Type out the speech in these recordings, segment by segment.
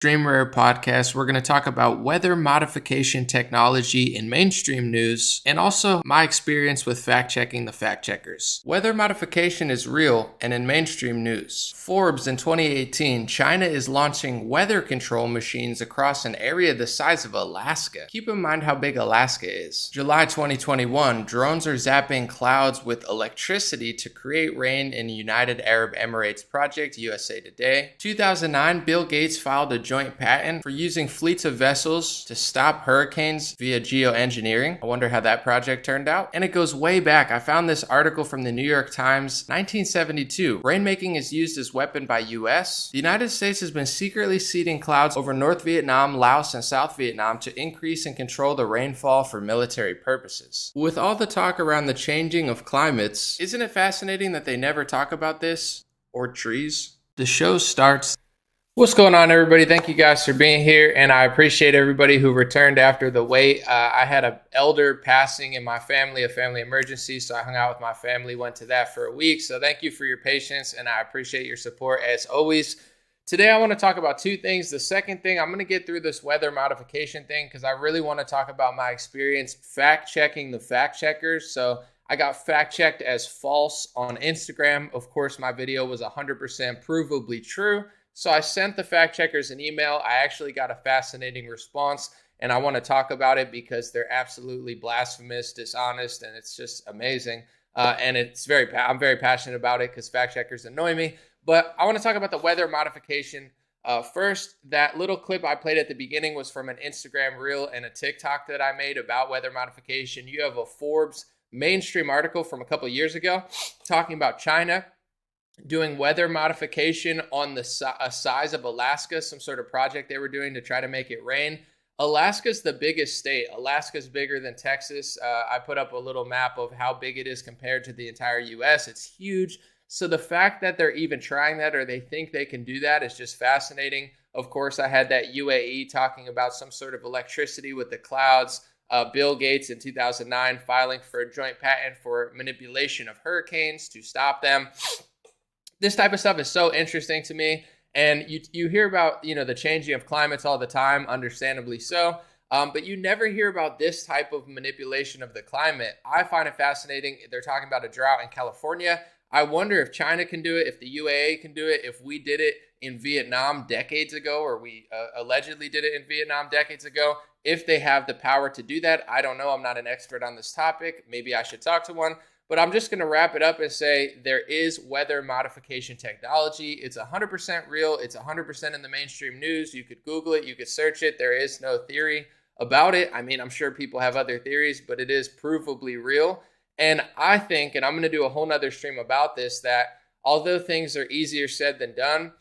Streamer podcast, we're going to talk about weather modification technology in mainstream news and also my experience with fact checking the fact checkers. Weather modification is real and in mainstream news. Forbes in 2018, China is launching weather control machines across an area the size of Alaska. Keep in mind how big Alaska is. July 2021, drones are zapping clouds with electricity to create rain in United Arab Emirates project, USA Today. 2009, Bill Gates filed a joint patent for using fleets of vessels to stop hurricanes via geoengineering. I wonder how that project turned out. And it goes way back. I found this article from the New York Times, 1972. Rainmaking is used as weapon by US. The United States has been secretly seeding clouds over North Vietnam, Laos, and South Vietnam to increase and control the rainfall for military purposes. With all the talk around the changing of climates, isn't it fascinating that they never talk about this or trees? The show starts. What's going on, everybody? Thank you guys for being here, and I appreciate everybody who returned after the wait. I had an elder passing in my family, a family emergency, so I hung out with my family, went to that for a week. So thank you for your patience, and I appreciate your support as always. Today, I want to talk about two things. The second thing, I'm going to get through this weather modification thing because I really want to talk about my experience fact-checking the fact-checkers. So I got fact-checked as false on Instagram. Of course, my video was 100% provably true. So I sent the fact checkers an email. I actually got a fascinating response, and I want to talk about it because they're absolutely blasphemous, dishonest, and it's just amazing. And I'm very passionate about it because fact checkers annoy me. But I want to talk about the weather modification. First, that little clip I played at the beginning was from an Instagram reel and a TikTok that I made about weather modification. You have a Forbes mainstream article from a couple of years ago talking about China doing weather modification on the size of Alaska, some sort of project they were doing to try to make it rain. Alaska's the biggest state. Alaska's bigger than Texas. I put up a little map of how big it is compared to the entire US. It's huge. So the fact that they're even trying that or they think they can do that is just fascinating. Of course, I had that UAE talking about some sort of electricity with the clouds. Bill Gates in 2009 filing for a joint patent for manipulation of hurricanes to stop them. This type of stuff is so interesting to me. And you hear about, the changing of climates all the time, understandably so. But you never hear about this type of manipulation of the climate. I find it fascinating. They're talking about a drought in California. I wonder if China can do it, if the UAE can do it, if we did it in Vietnam decades ago, or we allegedly did it in Vietnam decades ago. If they have the power to do that, I don't know. I'm not an expert on this topic. Maybe I should talk to one. But I'm just going to wrap it up and say there is weather modification technology. It's 100% real. It's 100% in the mainstream news. You could Google it. You could search it. There is no theory about it. I mean, I'm sure people have other theories, but it is provably real. And I think, and I'm going to do a whole nother stream about this, that although things are easier said than done,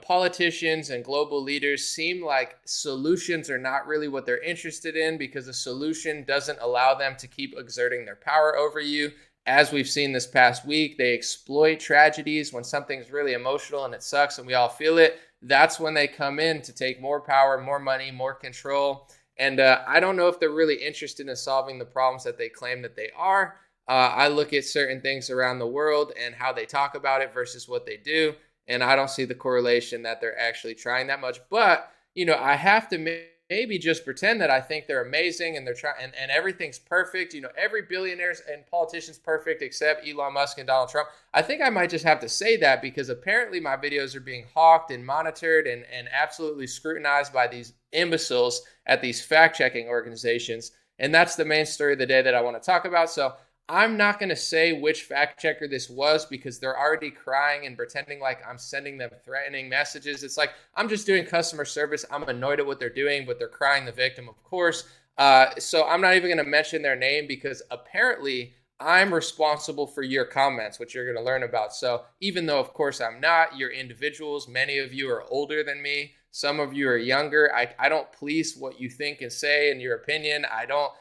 politicians and global leaders seem like solutions are not really what they're interested in because a solution doesn't allow them to keep exerting their power over you. As we've seen this past week, they exploit tragedies when something's really emotional and it sucks and we all feel it. That's when they come in to take more power, more money, more control. And I don't know if they're really interested in solving the problems that they claim that they are. I look at certain things around the world and how they talk about it versus what they do. And I don't see the correlation that they're actually trying that much. But, I have to maybe just pretend that I think they're amazing and they're trying and everything's perfect. Every billionaire and politician's perfect except Elon Musk and Donald Trump. I think I might just have to say that because apparently my videos are being hawked and monitored and absolutely scrutinized by these imbeciles at these fact-checking organizations. And that's the main story of the day that I want to talk about. So I'm not going to say which fact checker this was because they're already crying and pretending like I'm sending them threatening messages. It's like, I'm just doing customer service. I'm annoyed at what they're doing, but they're crying the victim, of course. So I'm not even going to mention their name because apparently I'm responsible for your comments, which you're going to learn about. So even though, of course, I'm not, you're individuals. Many of you are older than me. Some of you are younger. I don't police what you think and say and your opinion. I don't.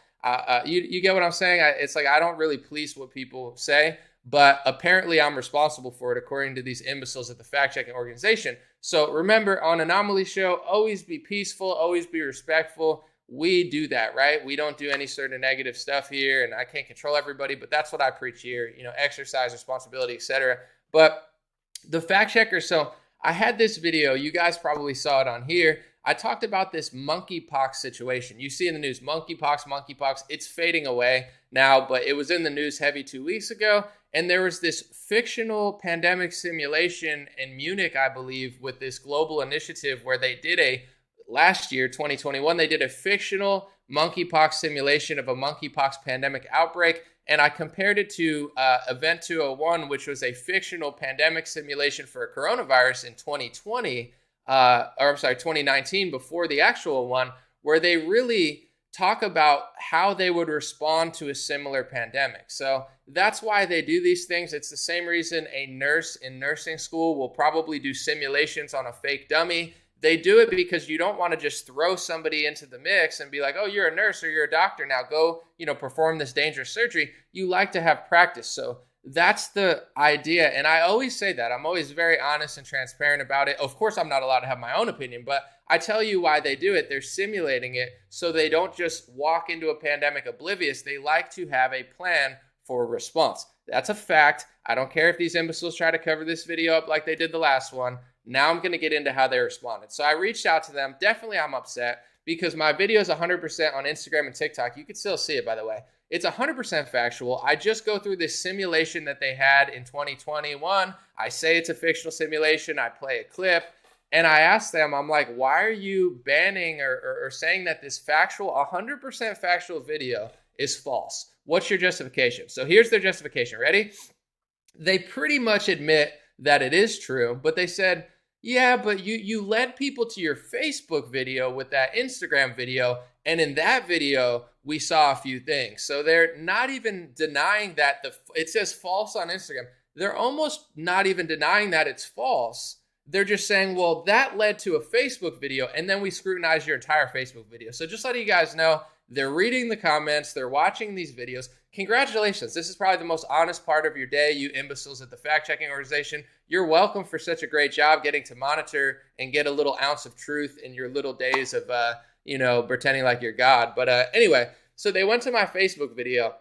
You get what I'm saying? It's like I don't really police what people say, but apparently I'm responsible for it according to these imbeciles at the fact-checking organization. So remember, on Anomaly Show, always be peaceful, always be respectful. We do that, right? We don't do any sort of negative stuff here, and I can't control everybody, but that's what I preach here, exercise, responsibility, etc. But the fact checker, so I had this video, you guys probably saw it on here, I talked about this monkeypox situation. You see in the news, monkeypox, it's fading away now, but it was in the news heavy 2 weeks ago. And there was this fictional pandemic simulation in Munich, I believe, with this global initiative where they did last year, 2021, they did a fictional monkeypox simulation of a monkeypox pandemic outbreak. And I compared it to Event 201, which was a fictional pandemic simulation for a coronavirus in 2019, before the actual one, where they really talk about how they would respond to a similar pandemic. So that's why they do these things. It's the same reason a nurse in nursing school will probably do simulations on a fake dummy. They do it because you don't want to just throw somebody into the mix and be like, oh, you're a nurse or you're a doctor, now go, perform this dangerous surgery. You like to have practice. So that's the idea. And I always say that. I'm always very honest and transparent about it. Of course, I'm not allowed to have my own opinion, but I tell you why they do it. They're simulating it so they don't just walk into a pandemic oblivious. They like to have a plan for a response. That's a fact. I don't care if these imbeciles try to cover this video up like they did the last one. Now I'm going to get into how they responded. So I reached out to them. Definitely I'm upset because my video is 100% on Instagram and TikTok. You can still see it, by the way. It's 100% factual. I just go through this simulation that they had in 2021. I say it's a fictional simulation. I play a clip. And I asked them, I'm like, why are you banning or saying that this 100% factual video is false? What's your justification? So here's their justification. Ready? They pretty much admit that it is true, but they said, yeah, but you led people to your Facebook video with that Instagram video, and in that video, we saw a few things. So they're not even denying that it says false on Instagram. They're almost not even denying that it's false. They're just saying, well, that led to a Facebook video, and then we scrutinized your entire Facebook video. So just letting you guys know, they're reading the comments, they're watching these videos. Congratulations. This is probably the most honest part of your day, you imbeciles at the fact-checking organization. You're welcome for such a great job getting to monitor and get a little ounce of truth in your little days of, pretending like you're God. But anyway, so they went to my Facebook video,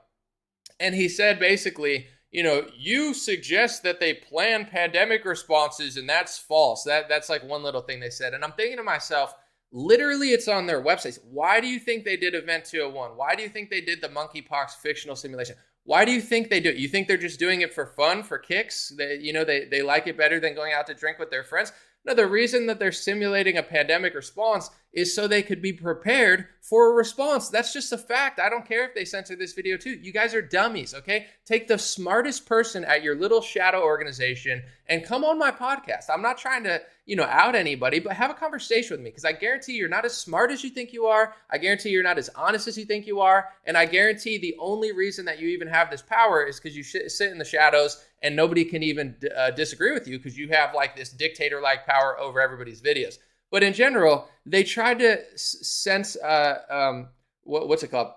and he said basically, you suggest that they plan pandemic responses, and that's false. That's like one little thing they said. And I'm thinking to myself, literally, it's on their websites. Why do you think they did Event 201? Why do you think they did the monkeypox fictional simulation? Why do you think they do it? You think they're just doing it for fun, for kicks? They like it better than going out to drink with their friends? No, the reason that they're simulating a pandemic response is so they could be prepared for a response. That's just a fact. I don't care if they censor this video too. You guys are dummies, okay? Take the smartest person at your little shadow organization and come on my podcast. I'm not trying to, out anybody, but have a conversation with me because I guarantee you're not as smart as you think you are. I guarantee you're not as honest as you think you are. And I guarantee the only reason that you even have this power is because you sit in the shadows and nobody can even disagree with you because you have like this dictator-like power over everybody's videos. But in general, they tried to what's it called?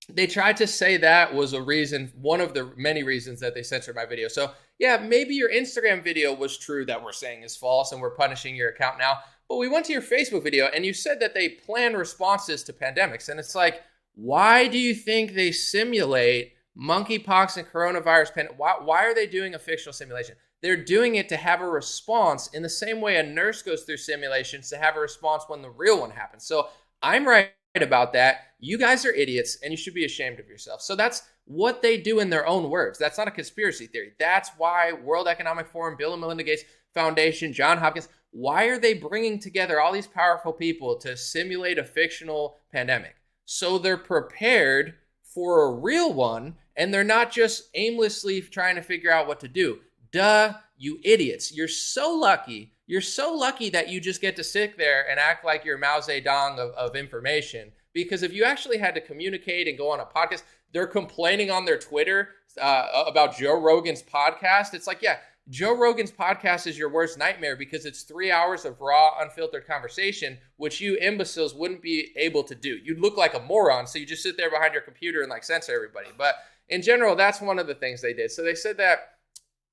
They tried to say that was a reason, one of the many reasons that they censored my video. So yeah, maybe your Instagram video was true that we're saying is false and we're punishing your account now. But we went to your Facebook video and you said that they plan responses to pandemics. And it's like, why do you think they simulate monkeypox and coronavirus? Why are they doing a fictional simulation? They're doing it to have a response in the same way a nurse goes through simulations to have a response when the real one happens. So I'm right about that. You guys are idiots and you should be ashamed of yourself. So that's what they do in their own words. That's not a conspiracy theory. That's why World Economic Forum, Bill and Melinda Gates Foundation, John Hopkins, why are they bringing together all these powerful people to simulate a fictional pandemic? So they're prepared for a real one and they're not just aimlessly trying to figure out what to do. Duh, you idiots. You're so lucky. You're so lucky that you just get to sit there and act like you're Mao Zedong of information. Because if you actually had to communicate and go on a podcast, they're complaining on their Twitter about Joe Rogan's podcast. It's like, yeah, Joe Rogan's podcast is your worst nightmare because it's 3 hours of raw, unfiltered conversation, which you imbeciles wouldn't be able to do. You'd look like a moron, so you just sit there behind your computer and like censor everybody. But in general, that's one of the things they did. So they said that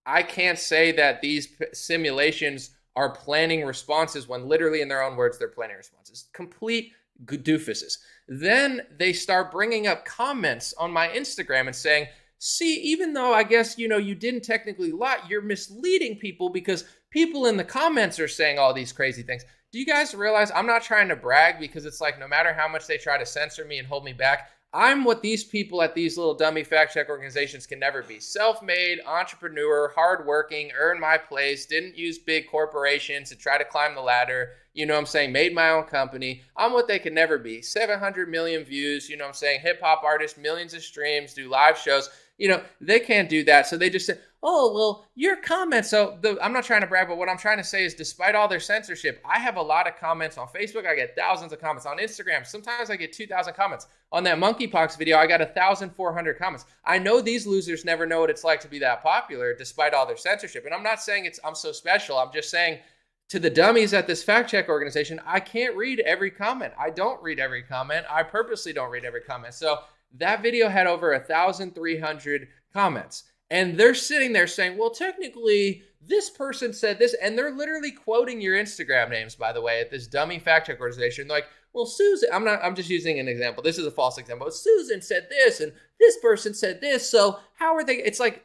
I can't say that these simulations are planning responses when literally in their own words, they're planning responses. Complete doofuses. Then they start bringing up comments on my Instagram and saying, see, even though I guess, you didn't technically lie, you're misleading people because people in the comments are saying all these crazy things. Do you guys realize I'm not trying to brag, because it's like no matter how much they try to censor me and hold me back, I'm what these people at these little dummy fact check organizations can never be. Self-made, entrepreneur, hardworking, earned my place, didn't use big corporations to try to climb the ladder. You know what I'm saying? Made my own company. I'm what they can never be. 700 million views, you know what I'm saying? Hip hop artist, millions of streams, do live shows. You know, they can't do that. So they just say, oh, well, your comments. I'm not trying to brag, but what I'm trying to say is despite all their censorship, I have a lot of comments on Facebook. I get thousands of comments on Instagram. Sometimes I get 2,000 comments. On that monkeypox video, I got 1,400 comments. I know these losers never know what it's like to be that popular despite all their censorship. And I'm not saying I'm so special. I'm just saying to the dummies at this fact check organization, I can't read every comment. I don't read every comment. I purposely don't read every comment. So that video had over 1,300 comments. And they're sitting there saying, well, technically, this person said this. And they're literally quoting your Instagram names, by the way, at this dummy fact check organization. They're like, well, Susan, I'm just using an example. This is a false example. Susan said this, and this person said this. So how are they? It's like,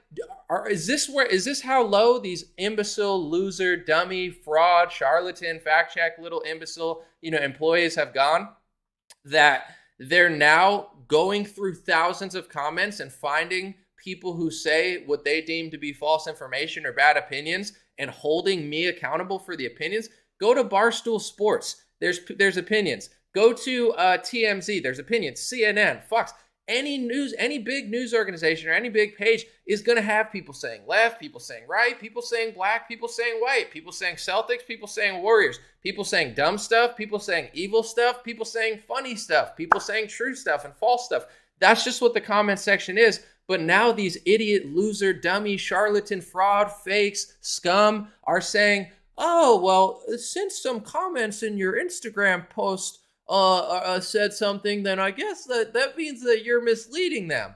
is this how low these imbecile, loser, dummy, fraud, charlatan, fact check, little imbecile, employees have gone, that they're now going through thousands of comments and finding people who say what they deem to be false information or bad opinions and holding me accountable for the opinions? Go to Barstool Sports. There's opinions. Go to TMZ. There's opinions. CNN, Fox. Any big news organization or any big page is going to have people saying left, people saying right, people saying black, people saying white, people saying Celtics, people saying Warriors, people saying dumb stuff, people saying evil stuff, people saying funny stuff, people saying true stuff and false stuff. That's just what the comment section is. But now these idiot, loser, dummy, charlatan, fraud, fakes, scum are saying, oh, well, since some comments in your Instagram post said something, then I guess that means that you're misleading them.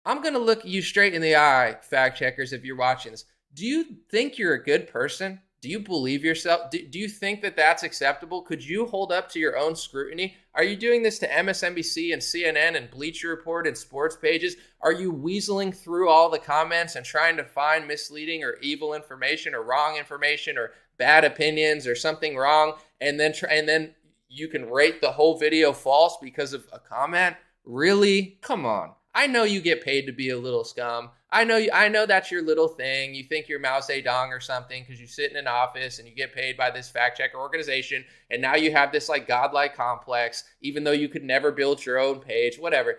I'm going to look you straight in the eye, fact checkers, if you're watching this. Do you think you're a good person? Do you believe yourself? Do you think that that's acceptable? Could you hold up to your own scrutiny? Are you doing this to MSNBC and CNN and Bleacher Report and sports pages? Are you weaseling through all the comments and trying to find misleading or evil information or wrong information or bad opinions or something wrong, and then you can rate the whole video false because of a comment? Really? Come on. I know you get paid to be a little scum. I know that's your little thing. You think you're Mao Zedong or something because you sit in an office and you get paid by this fact checker organization, and now you have this like godlike complex, even though you could never build your own page, whatever.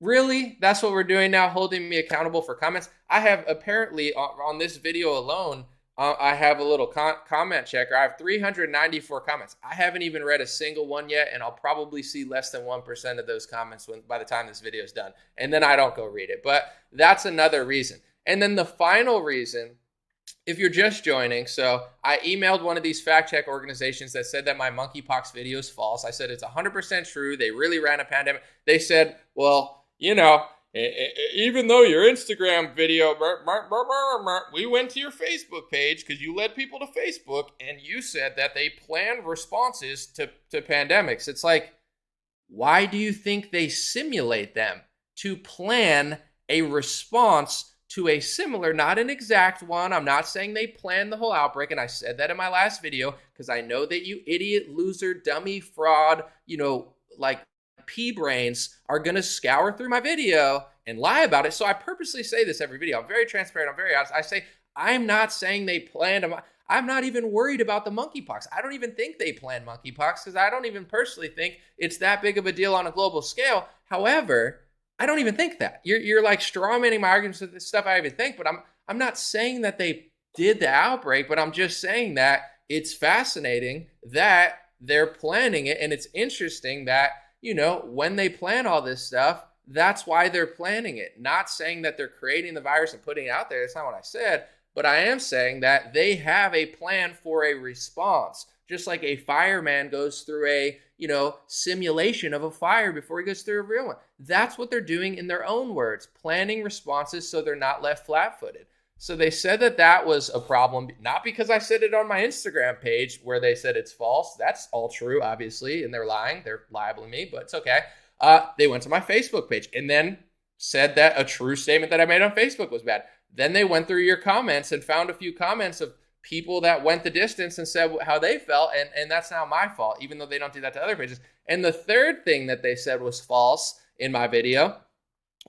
Really? That's what we're doing now, holding me accountable for comments? I have apparently on this video alone, I have a little comment checker. I have 394 comments. I haven't even read a single one yet, and I'll probably see less than 1% of those comments by the time this video is done. And then I don't go read it. But that's another reason. And then the final reason, if you're just joining, so I emailed one of these fact check organizations that said that my monkeypox video is false. I said it's 100% true. They really ran a pandemic. They said, well, even though your Instagram video, we went to your Facebook page because you led people to Facebook and you said that they planned responses to pandemics. It's like, why do you think they simulate them to plan a response to a similar, not an exact one? I'm not saying they planned the whole outbreak, and I said that in my last video because I know that you idiot, loser, dummy, fraud, like pea brains are going to scour through my video and lie about it. So I purposely say this every video. I'm very transparent. I'm very honest. I say, I'm not saying they planned. I'm not even worried about the monkeypox. I don't even think they planned monkeypox because I don't even personally think it's that big of a deal on a global scale. However, I don't even think that. You're like strawmanning my arguments with this stuff I even think, but I'm not saying that they did the outbreak, but I'm just saying that it's fascinating that they're planning it, and it's interesting that when they plan all this stuff, that's why they're planning it. Not saying that they're creating the virus and putting it out there. That's not what I said. But I am saying that they have a plan for a response. Just like a fireman goes through a, simulation of a fire before he goes through a real one. That's what they're doing in their own words. Planning responses so they're not left flat-footed. So they said that was a problem, not because I said it on my Instagram page where they said it's false. That's all true, obviously, and they're lying. They're libeling me, but it's okay. They went to my Facebook page and then said that a true statement that I made on Facebook was bad. Then they went through your comments and found a few comments of people that went the distance and said how they felt, and that's not my fault, even though they don't do that to other pages. And the third thing that they said was false in my video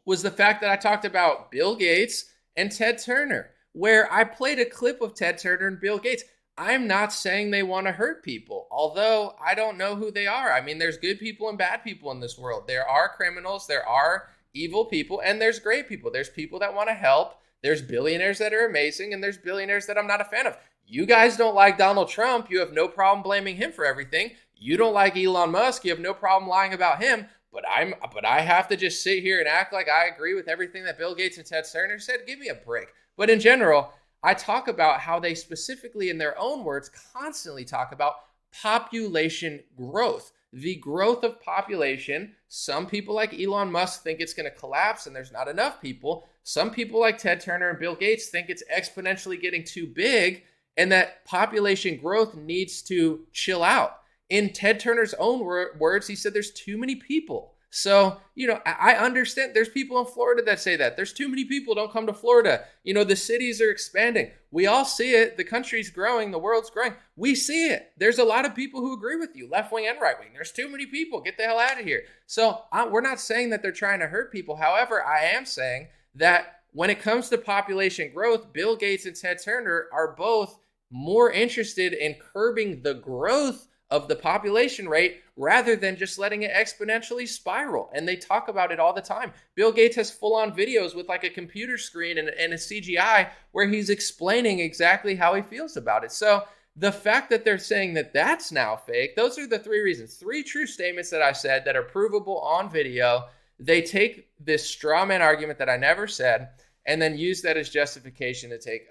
was the fact that I talked about Bill Gates and Ted Turner, where I played a clip of Ted Turner and Bill Gates. I'm not saying they want to hurt people, although I don't know who they are. I mean, there's good people and bad people in this world. There are criminals, there are evil people, and there's great people. There's people that want to help. There's billionaires that are amazing, and there's billionaires that I'm not a fan of. You guys don't like Donald Trump. You have no problem blaming him for everything. You don't like Elon Musk. You have no problem lying about him. But I have to just sit here and act like I agree with everything that Bill Gates and Ted Turner said. Give me a break. But in general, I talk about how they specifically, in their own words, constantly talk about population growth. The growth of population. Some people like Elon Musk think it's going to collapse and there's not enough people. Some people like Ted Turner and Bill Gates think it's exponentially getting too big and that population growth needs to chill out. In Ted Turner's own words, he said there's too many people. So, I understand there's people in Florida that say that. There's too many people, don't come to Florida. The cities are expanding. We all see it. The country's growing. The world's growing. We see it. There's a lot of people who agree with you, left wing and right wing. There's too many people. Get the hell out of here. So we're not saying that they're trying to hurt people. However, I am saying that when it comes to population growth, Bill Gates and Ted Turner are both more interested in curbing the growth of the population rate rather than just letting it exponentially spiral. And they talk about it all the time. Bill Gates has full-on videos with like a computer screen and a CGI where he's explaining exactly how he feels about it. So the fact that they're saying that that's now fake, those are the three reasons. Three true statements that I said that are provable on video. They take this straw man argument that I never said and then use that as justification to take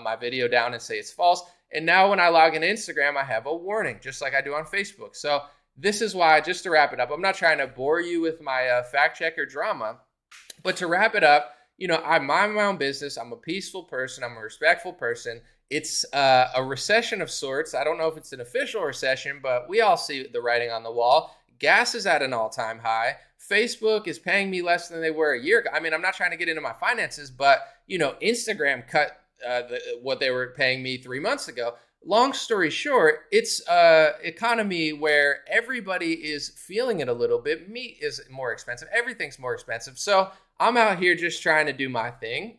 my video down and say it's false. And now when I log into Instagram, I have a warning, just like I do on Facebook. So this is why, just to wrap it up, I'm not trying to bore you with my fact checker drama, but to wrap it up, I mind my own business. I'm a peaceful person. I'm a respectful person. It's a recession of sorts. I don't know if it's an official recession, but we all see the writing on the wall. Gas is at an all-time high. Facebook is paying me less than they were a year ago. I mean, I'm not trying to get into my finances, but, Instagram cut what they were paying me 3 months ago. Long story short, it's an economy where everybody is feeling it a little bit. Meat is more expensive. Everything's more expensive. So I'm out here just trying to do my thing,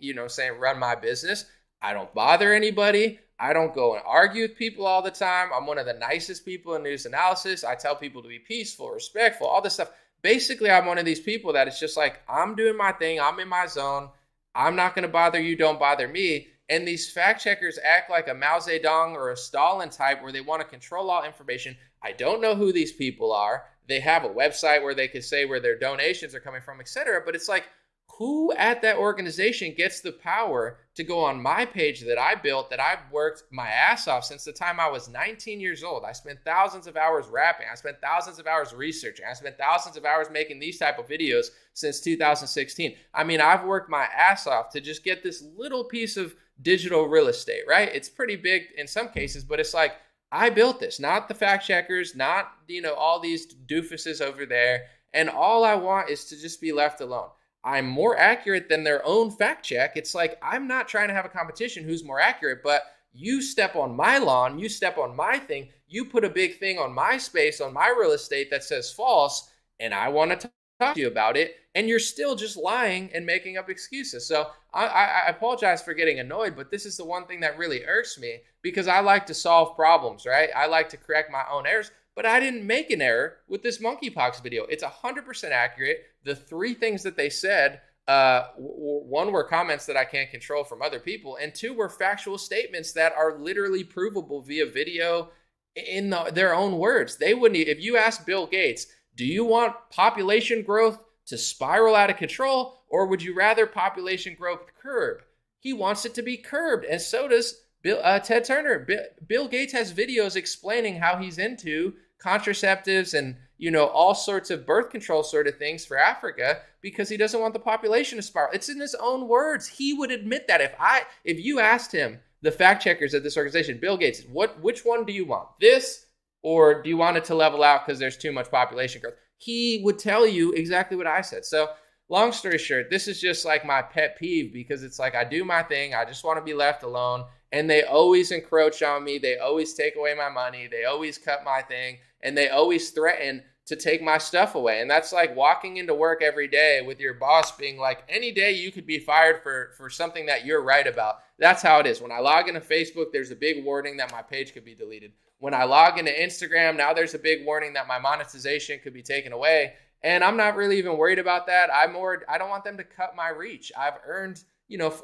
run my business. I don't bother anybody. I don't go and argue with people all the time. I'm one of the nicest people in news analysis. I tell people to be peaceful, respectful, all this stuff. Basically, I'm one of these people that it's just like, I'm doing my thing. I'm in my zone. I'm not going to bother you. Don't bother me. And these fact checkers act like a Mao Zedong or a Stalin type where they want to control all information. I don't know who these people are. They have a website where they could say where their donations are coming from, etc. But it's like, who at that organization gets the power to go on my page that I built, that I've worked my ass off since the time I was 19 years old? I spent thousands of hours rapping. I spent thousands of hours researching. I spent thousands of hours making these type of videos since 2016. I mean, I've worked my ass off to just get this little piece of digital real estate, right? It's pretty big in some cases, but it's like, I built this, not the fact checkers, not, all these doofuses over there. And all I want is to just be left alone. I'm more accurate than their own fact check. It's like, I'm not trying to have a competition who's more accurate, but you step on my lawn, you step on my thing, you put a big thing on my space, on my real estate that says false, and I want to talk to you about it, and you're still just lying and making up excuses. So I apologize for getting annoyed, but this is the one thing that really irks me because I like to solve problems, right? I like to correct my own errors. But I didn't make an error with this monkeypox video. It's 100% accurate. The three things that they said, one were comments that I can't control from other people, and two were factual statements that are literally provable via video in their own words. They wouldn't, if you ask Bill Gates, do you want population growth to spiral out of control, or would you rather population growth curb? He wants it to be curbed, and so does Ted Turner. Bill Gates has videos explaining how he's into contraceptives and, all sorts of birth control sort of things for Africa because he doesn't want the population to spiral. It's in his own words. He would admit that. If you asked him, the fact checkers at this organization, Bill Gates, which one do you want? This, or do you want it to level out because there's too much population growth? He would tell you exactly what I said. So long story short, this is just like my pet peeve because it's like I do my thing. I just want to be left alone. And they always encroach on me. They always take away my money. They always cut my thing. And they always threaten to take my stuff away. And that's like walking into work every day with your boss being like, any day you could be fired for something that you're right about. That's how it is. When I log into Facebook, there's a big warning that my page could be deleted. When I log into Instagram, now there's a big warning that my monetization could be taken away. And I'm not really even worried about that. I don't want them to cut my reach. I've earned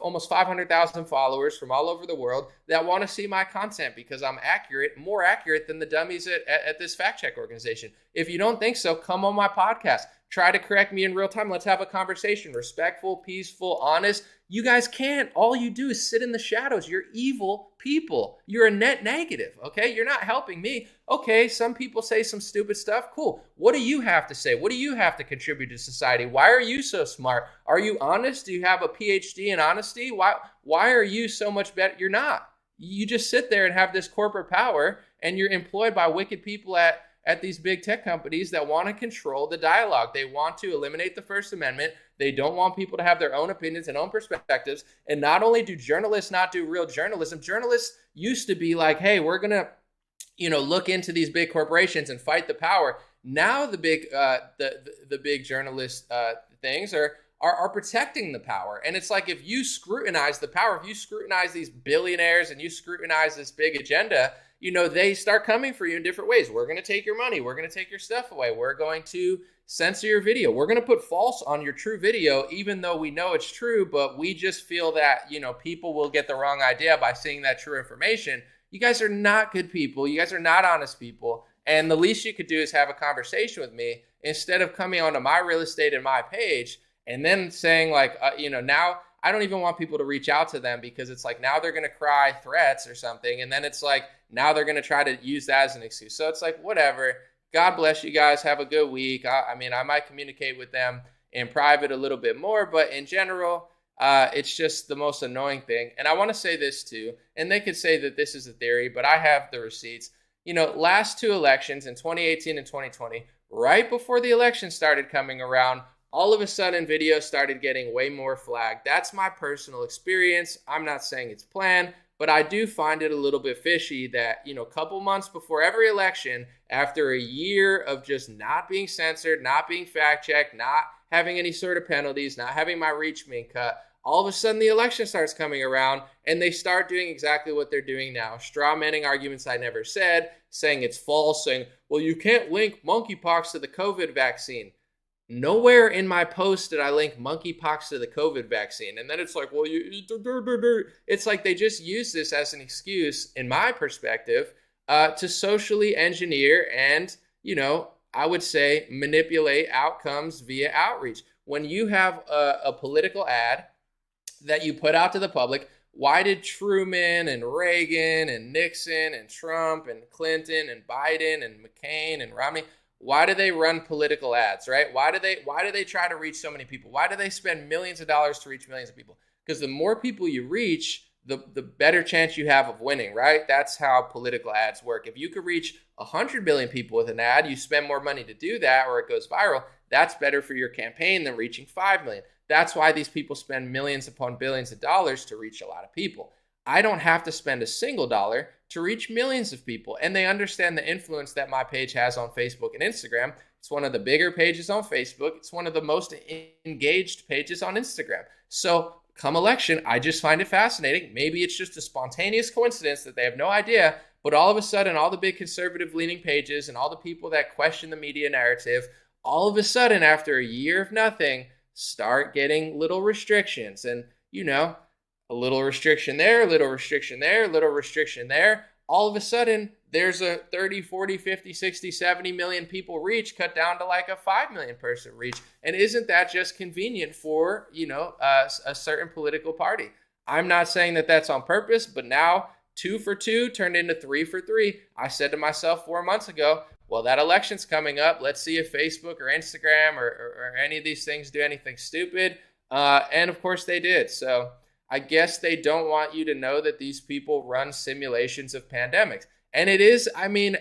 almost 500,000 followers from all over the world that want to see my content because I'm accurate, more accurate than the dummies at this fact check organization. If you don't think so, come on my podcast. Try to correct me in real time. Let's have a conversation. Respectful, peaceful, honest. You guys can't. All you do is sit in the shadows. You're evil people. You're a net negative, okay? You're not helping me. Okay, some people say some stupid stuff. Cool. What do you have to say? What do you have to contribute to society? Why are you so smart? Are you honest? Do you have a PhD in honesty? Why are you so much better? You're not. You just sit there and have this corporate power, and you're employed by wicked people at these big tech companies that want to control the dialogue. They want to eliminate the First Amendment. They don't want people to have their own opinions and own perspectives. And not only do journalists not do real journalism, journalists used to be like, hey, we're going to, look into these big corporations and fight the power. Now the big journalist things are protecting the power. And it's like if you scrutinize the power, if you scrutinize these billionaires and you scrutinize this big agenda, they start coming for you in different ways. We're going to take your money. We're going to take your stuff away. We're going to censor your video. We're going to put false on your true video, even though we know it's true, but we just feel that, people will get the wrong idea by seeing that true information. You guys are not good people. You guys are not honest people. And the least you could do is have a conversation with me instead of coming onto my real estate and my page and then saying like, now I don't even want people to reach out to them because it's like now they're going to cry threats or something. And then it's like now they're going to try to use that as an excuse. So it's like, whatever. God bless you guys. Have a good week. I might communicate with them in private a little bit more, but in general, it's just the most annoying thing. And I want to say this too, and they could say that this is a theory, but I have the receipts. Last two elections in 2018 and 2020, right before the election started coming around, all of a sudden videos started getting way more flagged. That's my personal experience. I'm not saying it's planned, but I do find it a little bit fishy that, a couple months before every election, after a year of just not being censored, not being fact checked, not having any sort of penalties, not having my reach being cut, all of a sudden the election starts coming around and they start doing exactly what they're doing now. Straw manning arguments I never said, saying it's false, saying, well, you can't link monkeypox to the COVID vaccine. Nowhere in my post did I link monkeypox to the COVID vaccine. And then it's like, well, it's like they just use this as an excuse, in my perspective, to socially engineer and, I would say manipulate outcomes via outreach. When you have a political ad that you put out to the public, why did Truman and Reagan and Nixon and Trump and Clinton and Biden and McCain and Romney, why do they run political ads, right? Why do they try to reach so many people? Why do they spend millions of dollars to reach millions of people? Because the more people you reach, the better chance you have of winning, right? That's how political ads work. If you could reach 100 million people with an ad, you spend more money to do that or it goes viral. That's better for your campaign than reaching 5 million. That's why these people spend millions upon billions of dollars to reach a lot of people. I don't have to spend a single dollar to reach millions of people. And they understand the influence that my page has on Facebook and Instagram. It's one of the bigger pages on Facebook. It's one of the most engaged pages on Instagram. So come election, I just find it fascinating. Maybe it's just a spontaneous coincidence that they have no idea, but all of a sudden, all the big conservative leaning pages and all the people that question the media narrative, all of a sudden, after a year of nothing, start getting little restrictions. And, a little restriction there, a little restriction there, a little restriction there. All of a sudden, there's a 30, 40, 50, 60, 70 million people reach cut down to like a 5 million person reach. And isn't that just convenient for, a certain political party? I'm not saying that that's on purpose, but now 2 for 2 turned into 3 for 3. I said to myself 4 months ago, well, that election's coming up. Let's see if Facebook or Instagram or any of these things do anything stupid. And of course they did. So I guess they don't want you to know that these people run simulations of pandemics. And it is,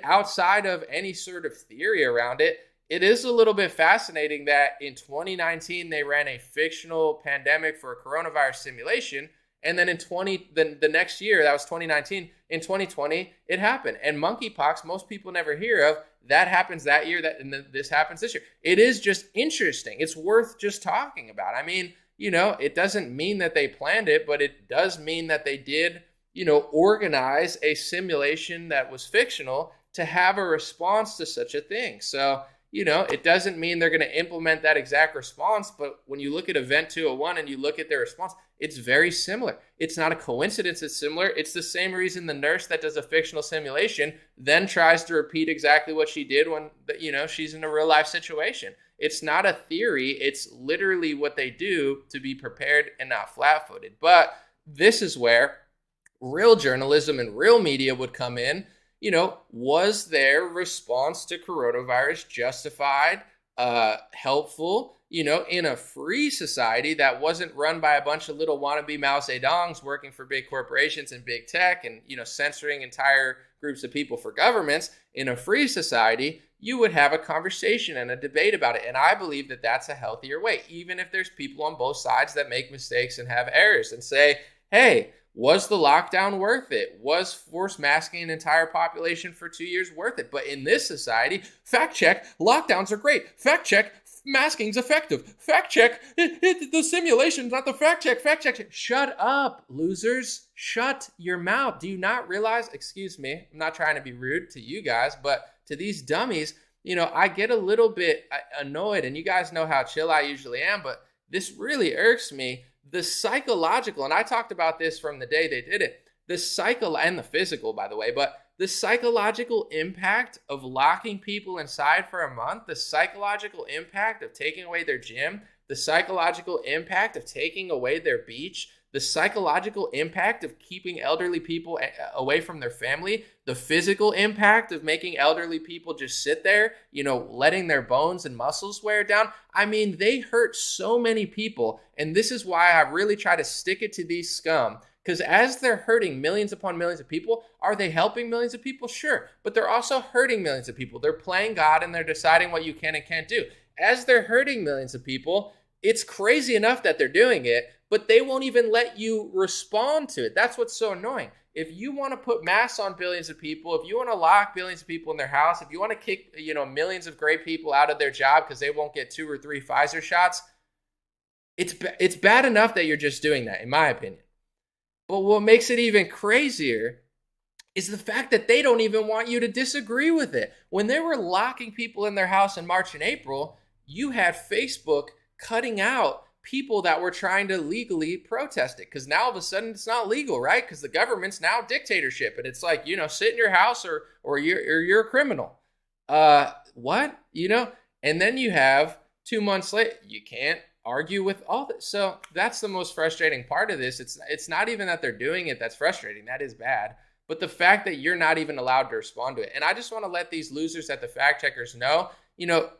outside of any sort of theory around it, it is a little bit fascinating that in 2019 they ran a fictional pandemic for a coronavirus simulation, and then the next year, that was 2019, in 2020 it happened. And monkeypox, most people never hear of, that happens that year, and this happens this year. It is just interesting. It's worth just talking about. I mean, it doesn't mean that they planned it, but it does mean that they did, organize a simulation that was fictional to have a response to such a thing. So, it doesn't mean they're going to implement that exact response, but when you look at Event 201 and you look at their response, it's very similar. It's not a coincidence it's similar. It's the same reason the nurse that does a fictional simulation then tries to repeat exactly what she did when, she's in a real life situation. It's not a theory. It's literally what they do to be prepared and not flat-footed. But this is where real journalism and real media would come in. Was their response to coronavirus justified, helpful, in a free society that wasn't run by a bunch of little wannabe Mao Zedongs working for big corporations and big tech and, censoring entire groups of people for governments? In a free society, you would have a conversation and a debate about it. And I believe that that's a healthier way, even if there's people on both sides that make mistakes and have errors and say, hey, was the lockdown worth it? Was forced masking an entire population for 2 years worth it? But in this society, fact check, lockdowns are great. Fact check, masking's effective. Fact check, the simulation's not the fact check. Fact check. Shut up, losers. Shut your mouth. Do you not realize, excuse me, I'm not trying to be rude to you guys, but to these dummies, I get a little bit annoyed, and you guys know how chill I usually am, but this really irks me. The psychological, and I talked about this from the day they did it, and the physical, by the way, but the psychological impact of locking people inside for a month, the psychological impact of taking away their gym, the psychological impact of taking away their beach, the psychological impact of keeping elderly people away from their family, the physical impact of making elderly people just sit there, letting their bones and muscles wear down. I mean, they hurt so many people. And this is why I really try to stick it to these scum. Because as they're hurting millions upon millions of people, are they helping millions of people? Sure. But they're also hurting millions of people. They're playing God and they're deciding what you can and can't do. As they're hurting millions of people, it's crazy enough that they're doing it, but they won't even let you respond to it. That's what's so annoying. If you want to put masks on billions of people, if you want to lock billions of people in their house, if you want to kick, millions of great people out of their job because they won't get 2 or 3 Pfizer shots, it's bad enough that you're just doing that, in my opinion. But what makes it even crazier is the fact that they don't even want you to disagree with it. When they were locking people in their house in March and April, you had Facebook cutting out people that were trying to legally protest it, because now all of a sudden it's not legal, right? Because the government's now dictatorship, and it's like, sit in your house or you're a criminal. What? And then you have 2 months later, you can't argue with all this. So that's the most frustrating part of this. It's not even that they're doing it that's frustrating. That is bad. But the fact that you're not even allowed to respond to it. And I just want to let these losers at the fact checkers know,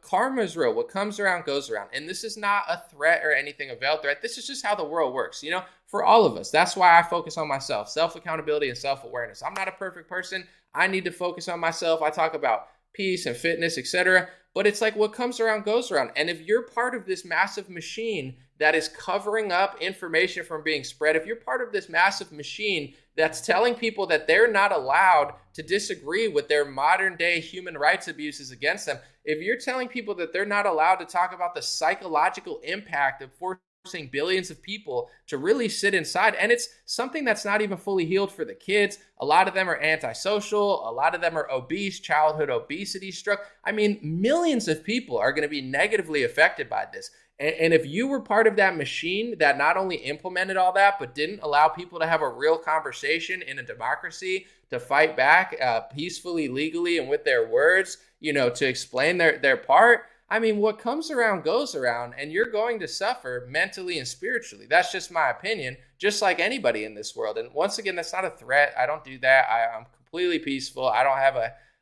karma is real. What comes around goes around. And this is not a threat or anything, a veiled threat. This is just how the world works, for all of us. That's why I focus on myself, self-accountability and self-awareness. I'm not a perfect person. I need to focus on myself. I talk about peace and fitness, etc. But it's like what comes around goes around. And if you're part of this massive machine that is covering up information from being spread, if you're part of this massive machine that's telling people that they're not allowed to disagree with their modern day human rights abuses against them, if you're telling people that they're not allowed to talk about the psychological impact of forcing billions of people to really sit inside, and it's something that's not even fully healed for the kids. A lot of them are antisocial. A lot of them are obese, childhood obesity, stroke. I mean, millions of people are going to be negatively affected by this. And if you were part of that machine that not only implemented all that, but didn't allow people to have a real conversation in a democracy, to fight back peacefully, legally, and with their words, to explain their part, I mean, what comes around goes around, and you're going to suffer mentally and spiritually. That's just my opinion, just like anybody in this world. And once again, that's not a threat. I don't do that. I'm completely peaceful. I don't have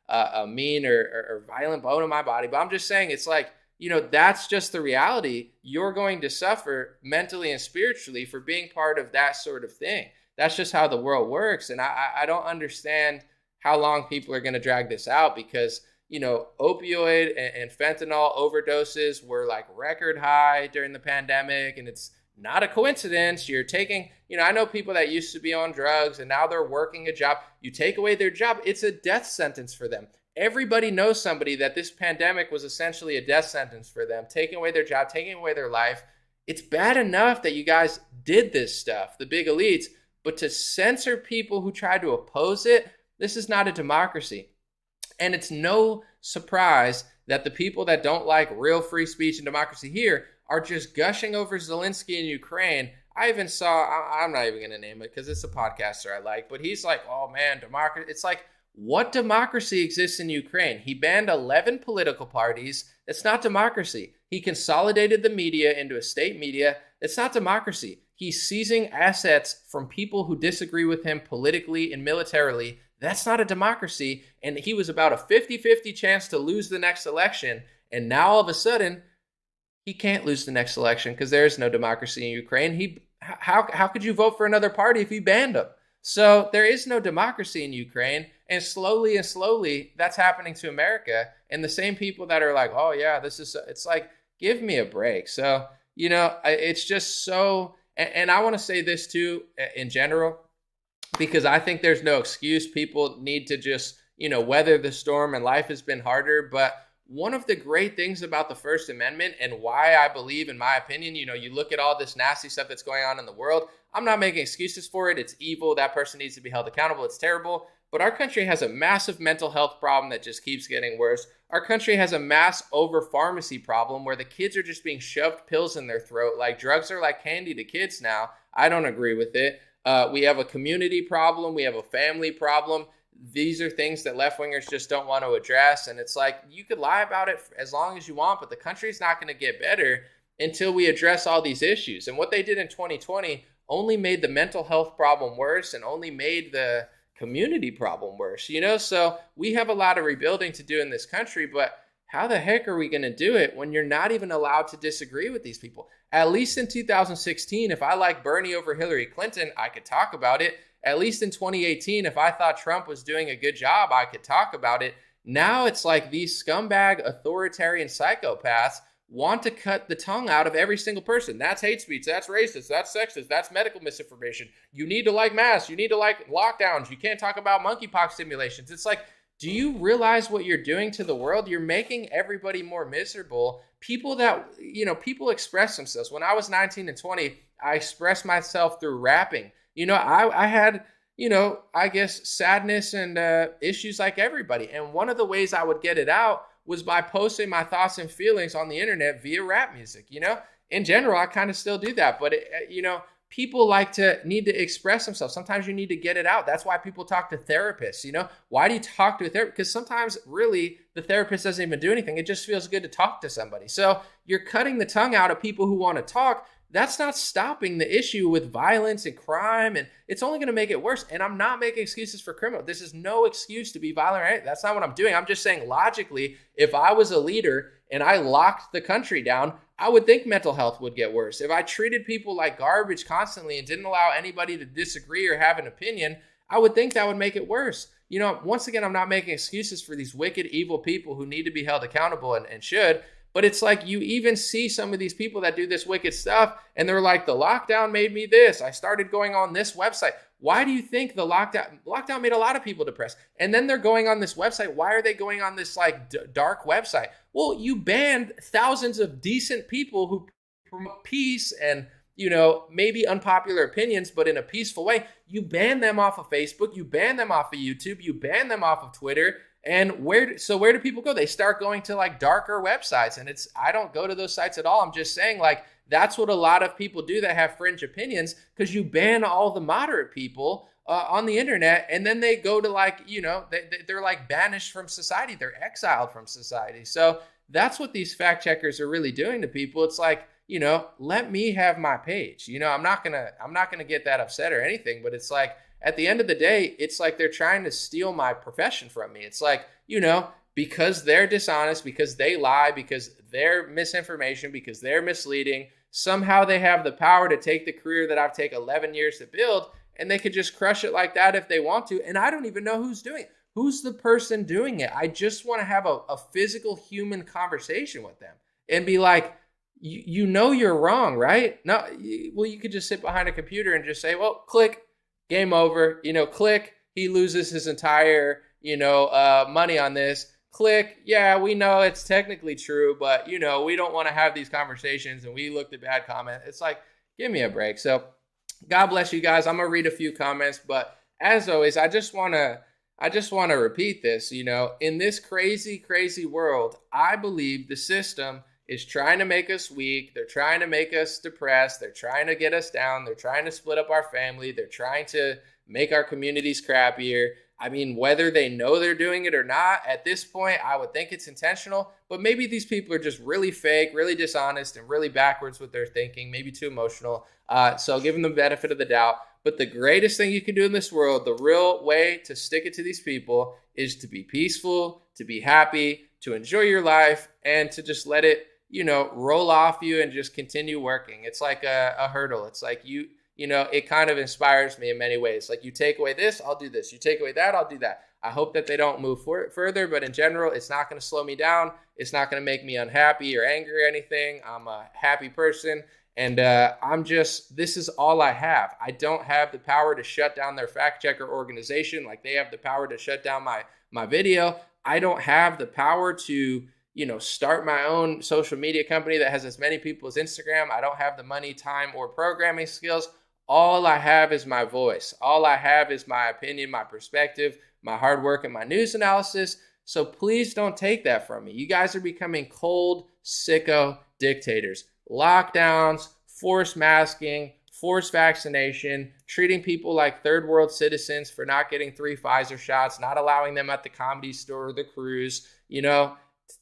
a mean or violent bone in my body, but I'm just saying it's like, that's just the reality. You're going to suffer mentally and spiritually for being part of that sort of thing. That's just how the world works. And I don't understand how long people are going to drag this out, because, opioid and fentanyl overdoses were like record high during the pandemic. And it's not a coincidence. You're taking, I know people that used to be on drugs and now they're working a job. You take away their job, it's a death sentence for them. Everybody knows somebody that this pandemic was essentially a death sentence for them, taking away their job, taking away their life. It's bad enough that you guys did this stuff, the big elites, but to censor people who try to oppose it, this is not a democracy. And it's no surprise that the people that don't like real free speech and democracy here are just gushing over Zelensky in Ukraine. I even saw, I'm not even going to name it because it's a podcaster I like, but he's like, oh man, democracy. It's like, what democracy exists in Ukraine? He banned 11 political parties. It's not democracy. He consolidated the media into a state media. It's not democracy. He's seizing assets from people who disagree with him politically and militarily. That's not a democracy. And he was about a 50-50 chance to lose the next election. And now all of a sudden, he can't lose the next election because there is no democracy in Ukraine. How could you vote for another party if he banned them? So there is no democracy in Ukraine. And slowly, that's happening to America. And the same people that are like, oh yeah, it's like, give me a break. So, it's just so, and I want to say this too, in general, because I think there's no excuse. People need to just, weather the storm, and life has been harder. But one of the great things about the First Amendment, and why I believe, in my opinion, you look at all this nasty stuff that's going on in the world. I'm not making excuses for it. It's evil. That person needs to be held accountable. It's terrible. But our country has a massive mental health problem that just keeps getting worse. Our country has a mass over-pharmacy problem where the kids are just being shoved pills in their throat. Like, drugs are like candy to kids now. I don't agree with it. We have a community problem. We have a family problem. These are things that left-wingers just don't want to address. And it's like, you could lie about it as long as you want, but the country's not going to get better until we address all these issues. And what they did in 2020 only made the mental health problem worse and only made the community problem worse, So we have a lot of rebuilding to do in this country, but how the heck are we going to do it when you're not even allowed to disagree with these people? At least in 2016, if I like Bernie over Hillary Clinton, I could talk about it. At least in 2018, if I thought Trump was doing a good job, I could talk about it. Now it's like these scumbag authoritarian psychopaths want to cut the tongue out of every single person. That's hate speech. That's racist. That's sexist. That's medical misinformation. You need to like masks. You need to like lockdowns. You can't talk about monkeypox simulations. It's like, do you realize what you're doing to the world? You're making everybody more miserable. People people express themselves. When I was 19 and 20, I expressed myself through rapping. I had, I guess sadness and issues like everybody. And one of the ways I would get it out was by posting my thoughts and feelings on the internet via rap music. In general, I kind of still do that. But, people need to express themselves. Sometimes you need to get it out. That's why people talk to therapists. Why do you talk to a therapist? Because sometimes really the therapist doesn't even do anything. It just feels good to talk to somebody. So you're cutting the tongue out of people who want to talk. That's not stopping the issue with violence and crime, and it's only going to make it worse. And I'm not making excuses for criminals. This is no excuse to be violent, right? That's not what I'm doing. I'm just saying logically, if I was a leader and I locked the country down, I would think mental health would get worse. If I treated people like garbage constantly and didn't allow anybody to disagree or have an opinion, I would think that would make it worse. Once again, I'm not making excuses for these wicked, evil people who need to be held accountable and should. But it's like you even see some of these people that do this wicked stuff and they're like, the lockdown made me this. I started going on this website. Why do you think the lockdown made a lot of people depressed? And then they're going on this website. Why are they going on this dark website? Well, you banned thousands of decent people who promote peace and, maybe unpopular opinions, but in a peaceful way. You ban them off of Facebook. You ban them off of YouTube. You ban them off of Twitter. And where do people go? They start going to darker websites. And I don't go to those sites at all. I'm just saying that's what a lot of people do that have fringe opinions, because you ban all the moderate people on the internet. And then they go to they're banished from society. They're exiled from society. So that's what these fact checkers are really doing to people. It's let me have my page. I'm not gonna get that upset or anything, but it's at the end of the day, it's they're trying to steal my profession from me. It's because they're dishonest, because they lie, because they're misinformation, because they're misleading, somehow they have the power to take the career that I've taken 11 years to build, and they could just crush it like that if they want to. And I don't even know who's doing it. who's the person doing it? I just want to have a physical human conversation with them and be like, you know you're wrong, right? No, well, you could just sit behind a computer and just say, well, click, game over. Click, he loses his entire, money on this. Click, yeah, we know it's technically true, but, we don't want to have these conversations and we looked at bad comment. It's like, give me a break. So God bless you guys. I'm going to read a few comments, but as always, I just want to repeat this, in this crazy, crazy world, I believe the system is trying to make us weak. They're trying to make us depressed. They're trying to get us down. They're trying to split up our family. They're trying to make our communities crappier. I mean, whether they know they're doing it or not, at this point, I would think it's intentional, but maybe these people are just really fake, really dishonest, and really backwards with their thinking, maybe too emotional. So give them the benefit of the doubt. But the greatest thing you can do in this world, the real way to stick it to these people, is to be peaceful, to be happy, to enjoy your life, and to just let it, roll off you and just continue working. It's like a hurdle. It's like it kind of inspires me in many ways. Like, you take away this, I'll do this. You take away that, I'll do that. I hope that they don't move further, but in general, it's not going to slow me down. It's not going to make me unhappy or angry or anything. I'm a happy person, and this is all I have. I don't have the power to shut down their fact checker organization like they have the power to shut down my video. I don't have the power to start my own social media company that has as many people as Instagram. I don't have the money, time, or programming skills. All I have is my voice. All I have is my opinion, my perspective, my hard work, and my news analysis. So please don't take that from me. You guys are becoming cold, sicko dictators. Lockdowns, forced masking, forced vaccination, treating people like third world citizens for not getting 3 Pfizer shots, not allowing them at the Comedy Store or the cruise,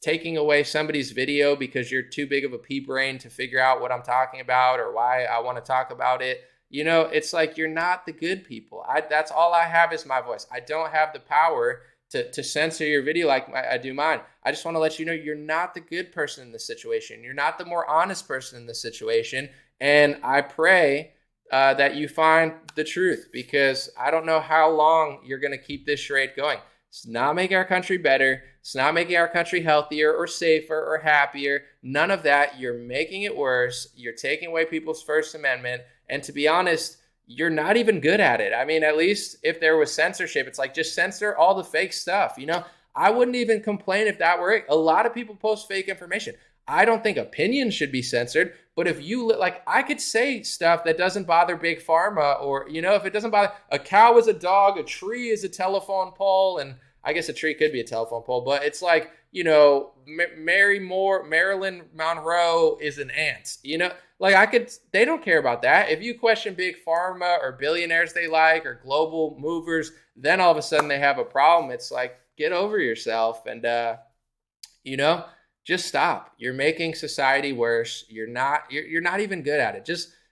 taking away somebody's video because you're too big of a pea brain to figure out what I'm talking about or why I want to talk about it. It's like, you're not the good people. That's all I have is my voice. I don't have the power to censor your video like I do mine. I just want to let you know you're not the good person in this situation. You're not the more honest person in this situation. And I pray that you find the truth, because I don't know how long you're going to keep this charade going. It's not making our country better. It's not making our country healthier or safer or happier. None of that. You're making it worse. You're taking away people's First Amendment. And to be honest, you're not even good at it. I mean, at least if there was censorship, it's like, just censor all the fake stuff. I wouldn't even complain if that were it. A lot of people post fake information. I don't think opinions should be censored, but if I could say stuff that doesn't bother Big Pharma, or, if it doesn't bother, a cow is a dog, a tree is a telephone pole, and I guess a tree could be a telephone pole, but it's like, Marilyn Monroe is an ant, they don't care about that. If you question Big Pharma or billionaires they like or global movers, then all of a sudden they have a problem. It's like, get over yourself and, just stop. You're making society worse. You're not even good at it.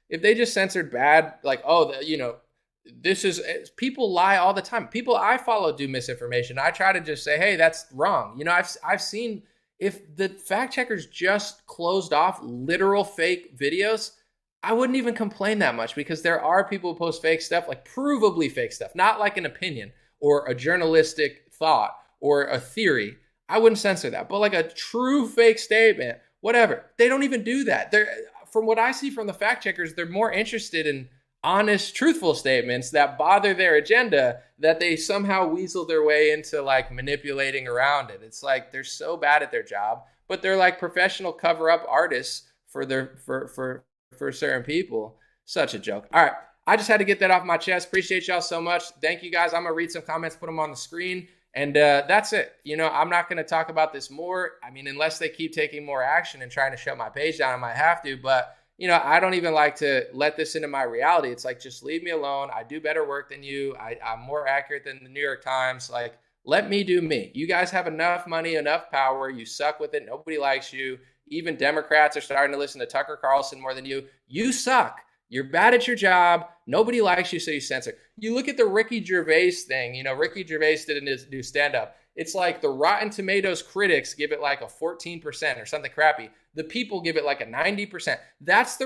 If they just censored bad, people lie all the time. People I follow do misinformation. I try to just say, hey, that's wrong. I've seen, if the fact checkers just closed off literal fake videos, I wouldn't even complain that much, because there are people who post fake stuff, like provably fake stuff, not like an opinion or a journalistic thought or a theory. I wouldn't censor that, but like a true fake statement, whatever. They don't even do that. From what I see from the fact checkers, they're more interested in honest, truthful statements that bother their agenda, that they somehow weasel their way into like manipulating around it. It's like, they're so bad at their job, but they're like professional cover-up artists for certain people. Such a joke. All right. I just had to get that off my chest. Appreciate y'all so much. Thank you guys. I'm going to read some comments, put them on the screen. And that's it. I'm not going to talk about this more. I mean, unless they keep taking more action and trying to shut my page down, I might have to. But, I don't even like to let this into my reality. It's like, just leave me alone. I do better work than you. I'm more accurate than the New York Times. Like, let me do me. You guys have enough money, enough power. You suck with it. Nobody likes you. Even Democrats are starting to listen to Tucker Carlson more than you. You suck. You're bad at your job. Nobody likes you, so you censor. You look at the Ricky Gervais thing. Ricky Gervais did a new stand-up. it's like the Rotten Tomatoes critics give it like a 14% or something crappy. The people give it like a 90%. That's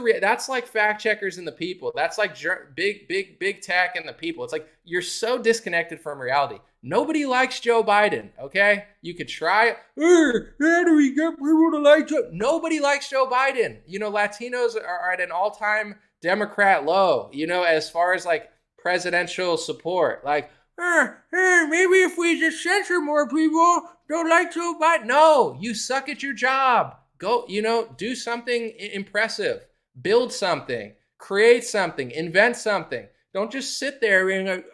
like fact checkers and the people. That's like big tech and the people. It's like you're so disconnected from reality. Nobody likes Joe Biden, okay? You could try. How do we get people to like Joe? Nobody likes Joe Biden. Latinos are at an all-time Democrat low, as far as like presidential support. Like, maybe if we just censor more people, they'll like Joe Biden. No, you suck at your job. Go, do something impressive. Build something. Create something. Invent something. Don't just sit there and like,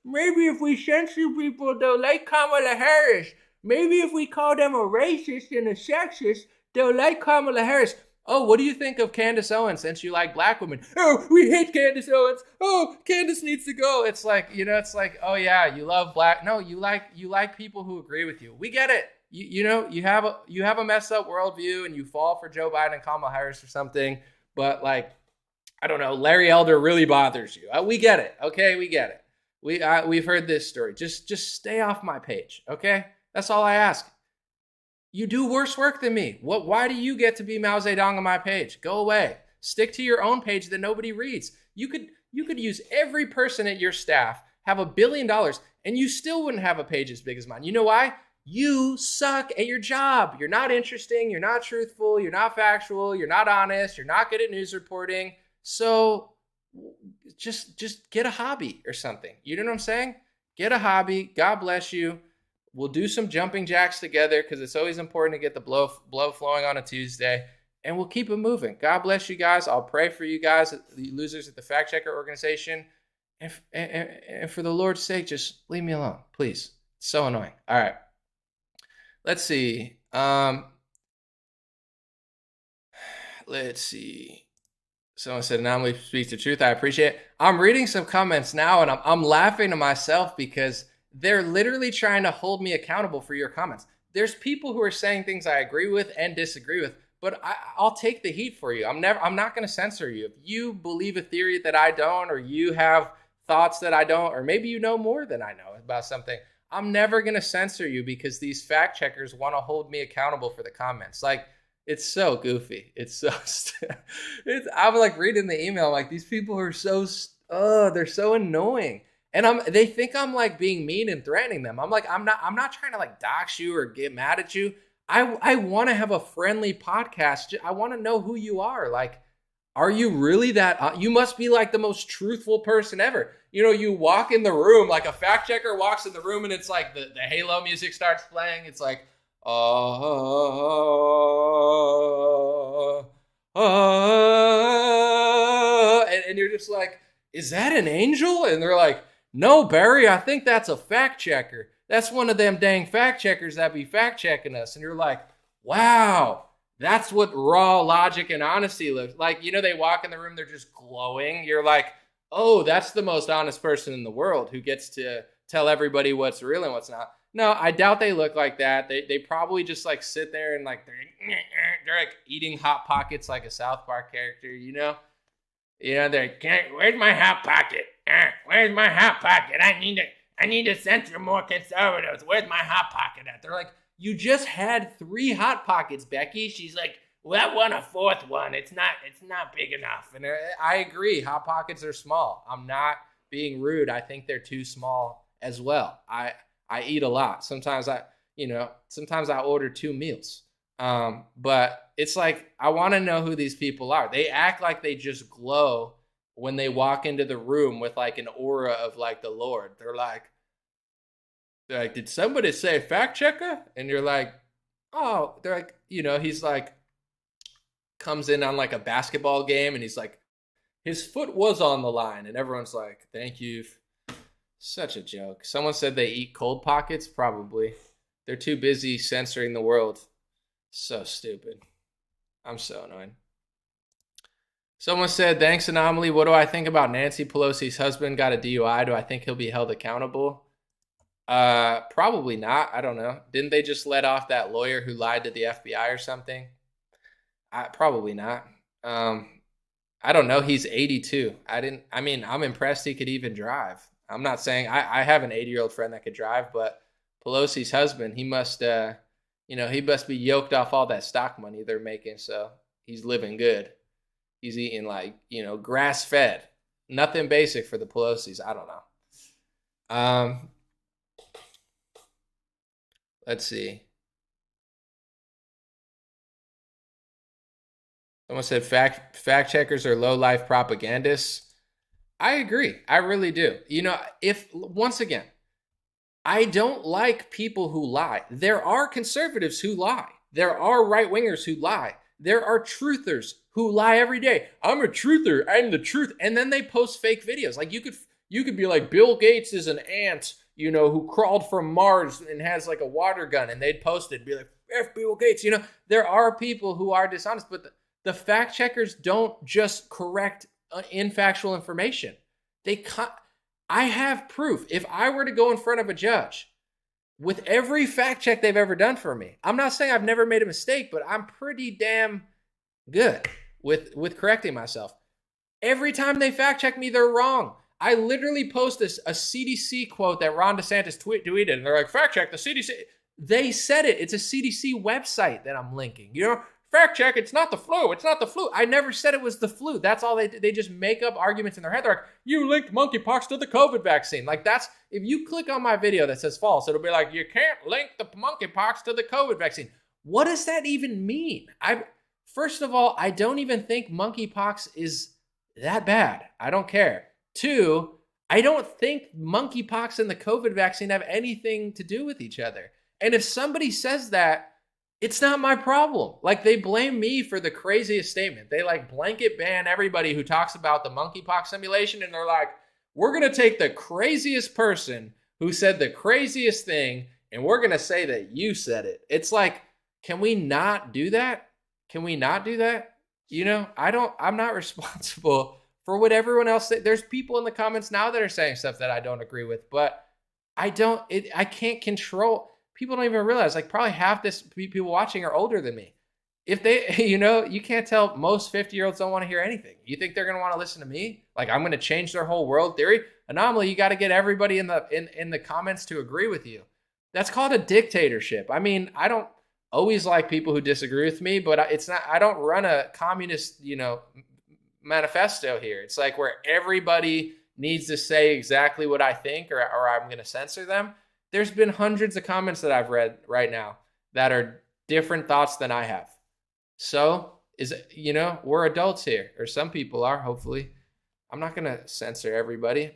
maybe if we censor people, they'll like Kamala Harris. Maybe if we call them a racist and a sexist, they'll like Kamala Harris. Oh, what do you think of Candace Owens since you like black women? Oh, we hate Candace Owens. Oh, Candace needs to go. It's like, oh yeah, you love black. No, you like people who agree with you. We get it. You have a messed up worldview and you fall for Joe Biden and Kamala Harris or something. But like, I don't know, Larry Elder really bothers you. We get it. Okay, we get it. We've heard this story. Just stay off my page. Okay, that's all I ask. You do worse work than me. Why do you get to be Mao Zedong on my page? Go away. Stick to your own page that nobody reads. You could use every person at your staff, have $1 billion, and you still wouldn't have a page as big as mine. You know why? You suck at your job. You're not interesting. You're not truthful. You're not factual. You're not honest. You're not good at news reporting. So just get a hobby or something. You know what I'm saying? Get a hobby. God bless you. We'll do some jumping jacks together because it's always important to get the blow flowing on a Tuesday. And we'll keep it moving. God bless you guys. I'll pray for you guys, the losers at the Fact Checker organization. And for the Lord's sake, just leave me alone, please. It's so annoying. All right. Let's see. Let's see. Someone said, anomaly speaks the truth. I appreciate it. I'm reading some comments now, and I'm laughing to myself because they're literally trying to hold me accountable for your comments. There's people who are saying things I agree with and disagree with, but I'll take the heat for you. I'm not going to censor you. If you believe a theory that I don't, or you have thoughts that I don't, or maybe you know more than I know about something, I'm never going to censor you because these fact checkers want to hold me accountable for the comments. Like, it's so goofy. It's so, I'm like reading the email, like these people are they're so annoying. And they think I'm like being mean and threatening them. I'm like, I'm not trying to like dox you or get mad at you. I want to have a friendly podcast. I want to know who you are. Like, are you really that? You must be like the most truthful person ever. You walk in the room, like a fact checker walks in the room and it's like the Halo music starts playing. It's like, and you're just like, is that an angel? And they're like, no, Barry, I think that's a fact checker. That's one of them dang fact checkers that be fact checking us. And you're like, wow, that's what raw logic and honesty looks like. They walk in the room, they're just glowing. You're like, oh, that's the most honest person in the world who gets to tell everybody what's real and what's not. No, I doubt they look like that. They probably just like sit there and like they're like eating Hot Pockets like a South Park character, they're like, where's my Hot Pocket? Where's my Hot Pocket? I need to censor more conservatives. Where's my Hot Pocket at? They're like, you just had 3 Hot Pockets, Becky. She's like, well, that one, a 4th one. It's not big enough. And I agree. Hot Pockets are small. I'm not being rude. I think they're too small as well. I eat a lot. Sometimes I order 2 meals. But it's like, I want to know who these people are. They act like they just glow when they walk into the room with like an aura of like the Lord. They're like, did somebody say fact checker? And you're like, oh, they're like, he's like, comes in on like a basketball game and he's like, his foot was on the line. And everyone's like, thank you. Such a joke. Someone said they eat cold pockets. Probably. They're too busy censoring the world. So stupid. I'm so annoyed. Someone said, thanks, Anomaly. What do I think about Nancy Pelosi's husband got a DUI? Do I think he'll be held accountable? Probably not. I don't know. Didn't they just let off that lawyer who lied to the FBI or something? Probably not. I don't know. He's 82. I'm impressed he could even drive. I'm not saying I have an 80-year-old friend that could drive, but Pelosi's husband, he must he must be yoked off all that stock money they're making, so he's living good. He's eating like, grass fed. Nothing basic for the Pelosi's. I don't know. Let's see. Someone said fact checkers are low life propagandists. I agree. I really do. If once again, I don't like people who lie. There are conservatives who lie. There are right wingers who lie. There are truthers who lie every day. I'm a truther. I'm the truth. And then they post fake videos. Like you could be like, Bill Gates is an ant, who crawled from Mars and has like a water gun, and they'd post it and be like, F Bill Gates. There are people who are dishonest, but the fact checkers don't just correct infactual information. I have proof. If I were to go in front of a judge with every fact check they've ever done for me, I'm not saying I've never made a mistake, but I'm pretty damn good with correcting myself. Every time they fact check me, they're wrong. I literally post a CDC quote that Ron DeSantis tweeted, and they're like, fact check the CDC. They said it. It's a CDC website that I'm linking. Fact check, it's not the flu. It's not the flu. I never said it was the flu. That's all they just make up arguments in their head. They're like, you linked monkeypox to the COVID vaccine. Like if you click on my video that says false, it'll be like, you can't link the monkeypox to the COVID vaccine. What does that even mean? First of all, I don't even think monkeypox is that bad. I don't care. 2, I don't think monkeypox and the COVID vaccine have anything to do with each other. And if somebody says that, it's not my problem. Like, they blame me for the craziest statement. They like blanket ban everybody who talks about the monkeypox simulation, and they're like, we're going to take the craziest person who said the craziest thing, and we're going to say that you said it. It's like, can we not do that? Can we not do that? I'm not responsible for what everyone else said. There's people in the comments now that are saying stuff that I don't agree with, but I can't control. People don't even realize, like, probably half this people watching are older than me. If they, you can't tell most 50-year-olds don't want to hear anything. You think they're going to want to listen to me? Like, I'm going to change their whole world theory? Anomaly, you got to get everybody in the comments to agree with you. That's called a dictatorship. I mean, I don't always like people who disagree with me, but I don't run a communist, manifesto here. It's like where everybody needs to say exactly what I think, or I'm going to censor them. There's been hundreds of comments that I've read right now that are different thoughts than I have. So, we're adults here, or some people are, hopefully. I'm not going to censor everybody.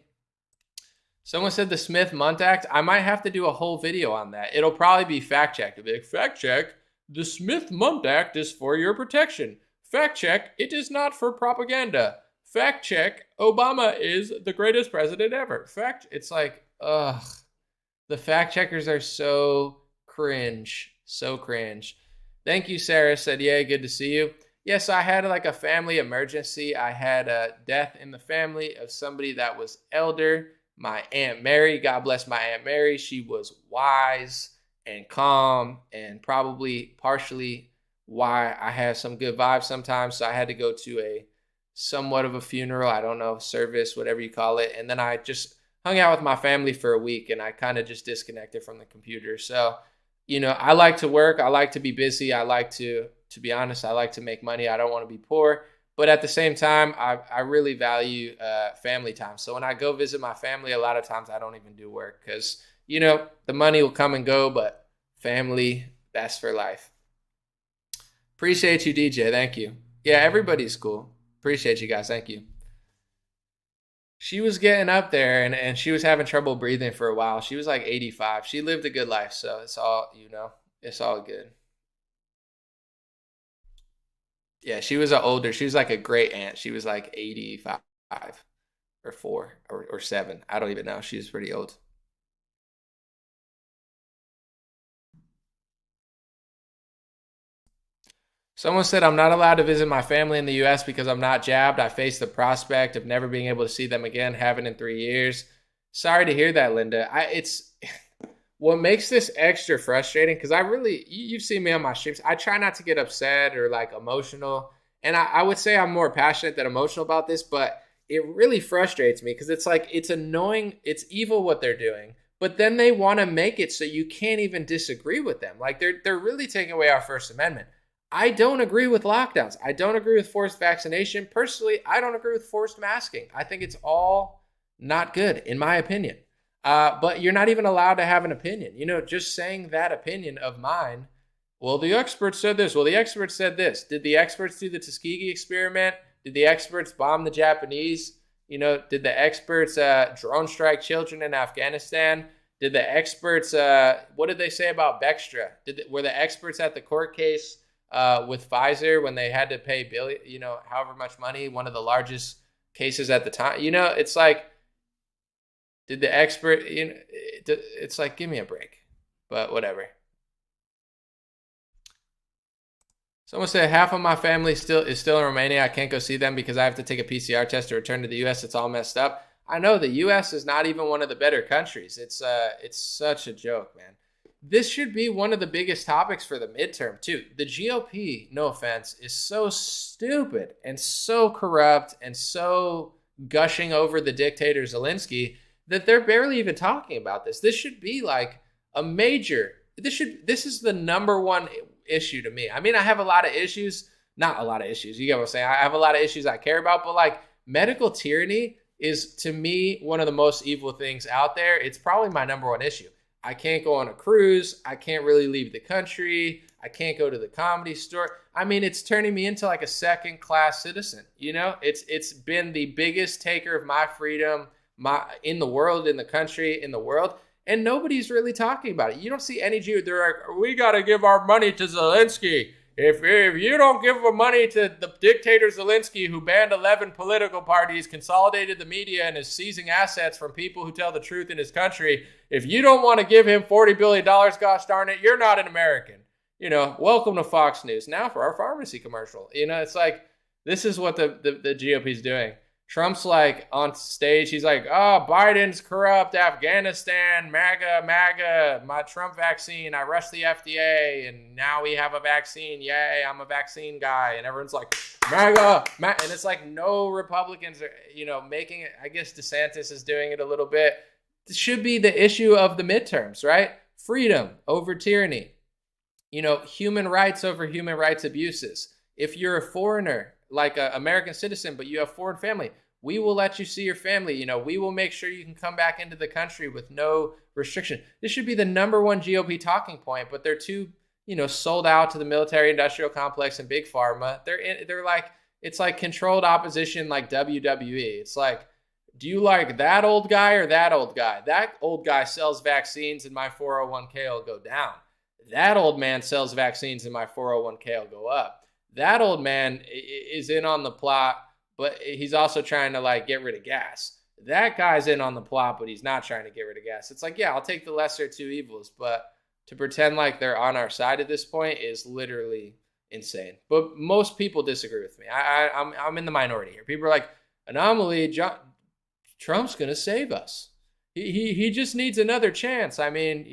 Someone said the Smith-Mundt Act. I might have to do a whole video on that. It'll probably be fact-checked. It'll be like, fact-check, the Smith-Mundt Act is for your protection. Fact-check, it is not for propaganda. Fact-check, Obama is the greatest president ever. It's like, ugh. The fact checkers are so cringe. So cringe. Thank you, Sarah. Said, yeah, good to see you. Yes, I had like a family emergency. I had a death in the family of somebody that was elder. My Aunt Mary, God bless my Aunt Mary. She was wise and calm, and probably partially why I have some good vibes sometimes. So I had to go to a somewhat of a funeral. I don't know, service, whatever you call it. And then I just hung out with my family for a week, and I kind of just disconnected from the computer. So, I like to work. I like to be busy. I like to be honest, I like to make money. I don't want to be poor. But at the same time, I really value family time. So when I go visit my family, a lot of times I don't even do work because, the money will come and go, but family, that's for life. Appreciate you, DJ. Thank you. Yeah, everybody's cool. Appreciate you guys. Thank you. She was getting up there, and she was having trouble breathing for a while. She was like 85. She lived a good life, so it's all, it's all good. Yeah, she was she was like a great aunt. She was like 85 or 4 or 7. I don't even know. She was pretty old. Someone said, I'm not allowed to visit my family in the U.S. because I'm not jabbed. I face the prospect of never being able to see them again, haven't in 3 years. Sorry to hear that, Linda. It's what makes this extra frustrating, because you've seen me on my streams. I try not to get upset or like emotional. And I would say I'm more passionate than emotional about this, but it really frustrates me because it's like, it's annoying. It's evil what they're doing, but then they want to make it so you can't even disagree with them. Like they're really taking away our First Amendment. I don't agree with lockdowns. I don't agree with forced vaccination. Personally, I don't agree with forced masking. I think it's all not good, in my opinion. But you're not even allowed to have an opinion. Just saying that opinion of mine, well, the experts said this. Well, the experts said this. Did the experts do the Tuskegee experiment? Did the experts bomb the Japanese? Did the experts drone strike children in Afghanistan? Did the experts, what did they say about Bextra? Were the experts at the court case with Pfizer when they had to pay however much money, one of the largest cases at the time? It's like, did the expert, it's like, give me a break, but whatever. Someone said half of my family is still in Romania. I can't go see them because I have to take a PCR test to return to the U.S. It's all messed up. I know the U.S. is not even one of the better countries. It's such a joke, man. This should be one of the biggest topics for the midterm, too. The GOP, no offense, is so stupid and so corrupt and so gushing over the dictator Zelensky that they're barely even talking about this. This should be like a major, this is the number one issue to me. I mean, I have a lot of issues, not a lot of issues. You get what I'm saying? I have a lot of issues I care about, but like medical tyranny is to me one of the most evil things out there. It's probably my number one issue. I can't go on a cruise. I can't really leave the country. I can't go to the comedy store. I mean, it's turning me into like a second-class citizen. It's been the biggest taker of my freedom in the world, in the country, in the world. And nobody's really talking about it. You don't see any Jew. They're like, we got to give our money to Zelensky. If you don't give the money to the dictator Zelensky, who banned 11 political parties, consolidated the media, and is seizing assets from people who tell the truth in his country, if you don't want to give him $40 billion, gosh darn it, you're not an American. Welcome to Fox News. Now for our pharmacy commercial. It's like, this is what the GOP is doing. Trump's like on stage, he's like, oh, Biden's corrupt, Afghanistan, MAGA, my Trump vaccine, I rushed the FDA, and now we have a vaccine, yay, I'm a vaccine guy, and everyone's like, MAGA, and it's like no Republicans are, making it. I guess DeSantis is doing it a little bit. This should be the issue of the midterms, right? Freedom over tyranny, human rights over human rights abuses. If you're a foreigner, like an American citizen, but you have foreign family, we will let you see your family. We will make sure you can come back into the country with no restriction. This should be the number one GOP talking point, but they're too, sold out to the military industrial complex and big pharma. They're like, it's like controlled opposition, like WWE. It's like, do you like that old guy or that old guy? That old guy sells vaccines and my 401k will go down. That old man sells vaccines and my 401k will go up. That old man is in on the plot, but he's also trying to like get rid of gas. That guy's in on the plot, but he's not trying to get rid of gas. It's like, yeah, I'll take the lesser two evils, but to pretend like they're on our side at this point is literally insane. But most people disagree with me. I'm in the minority here. People are like, anomaly, Trump's going to save us. He just needs another chance. I mean,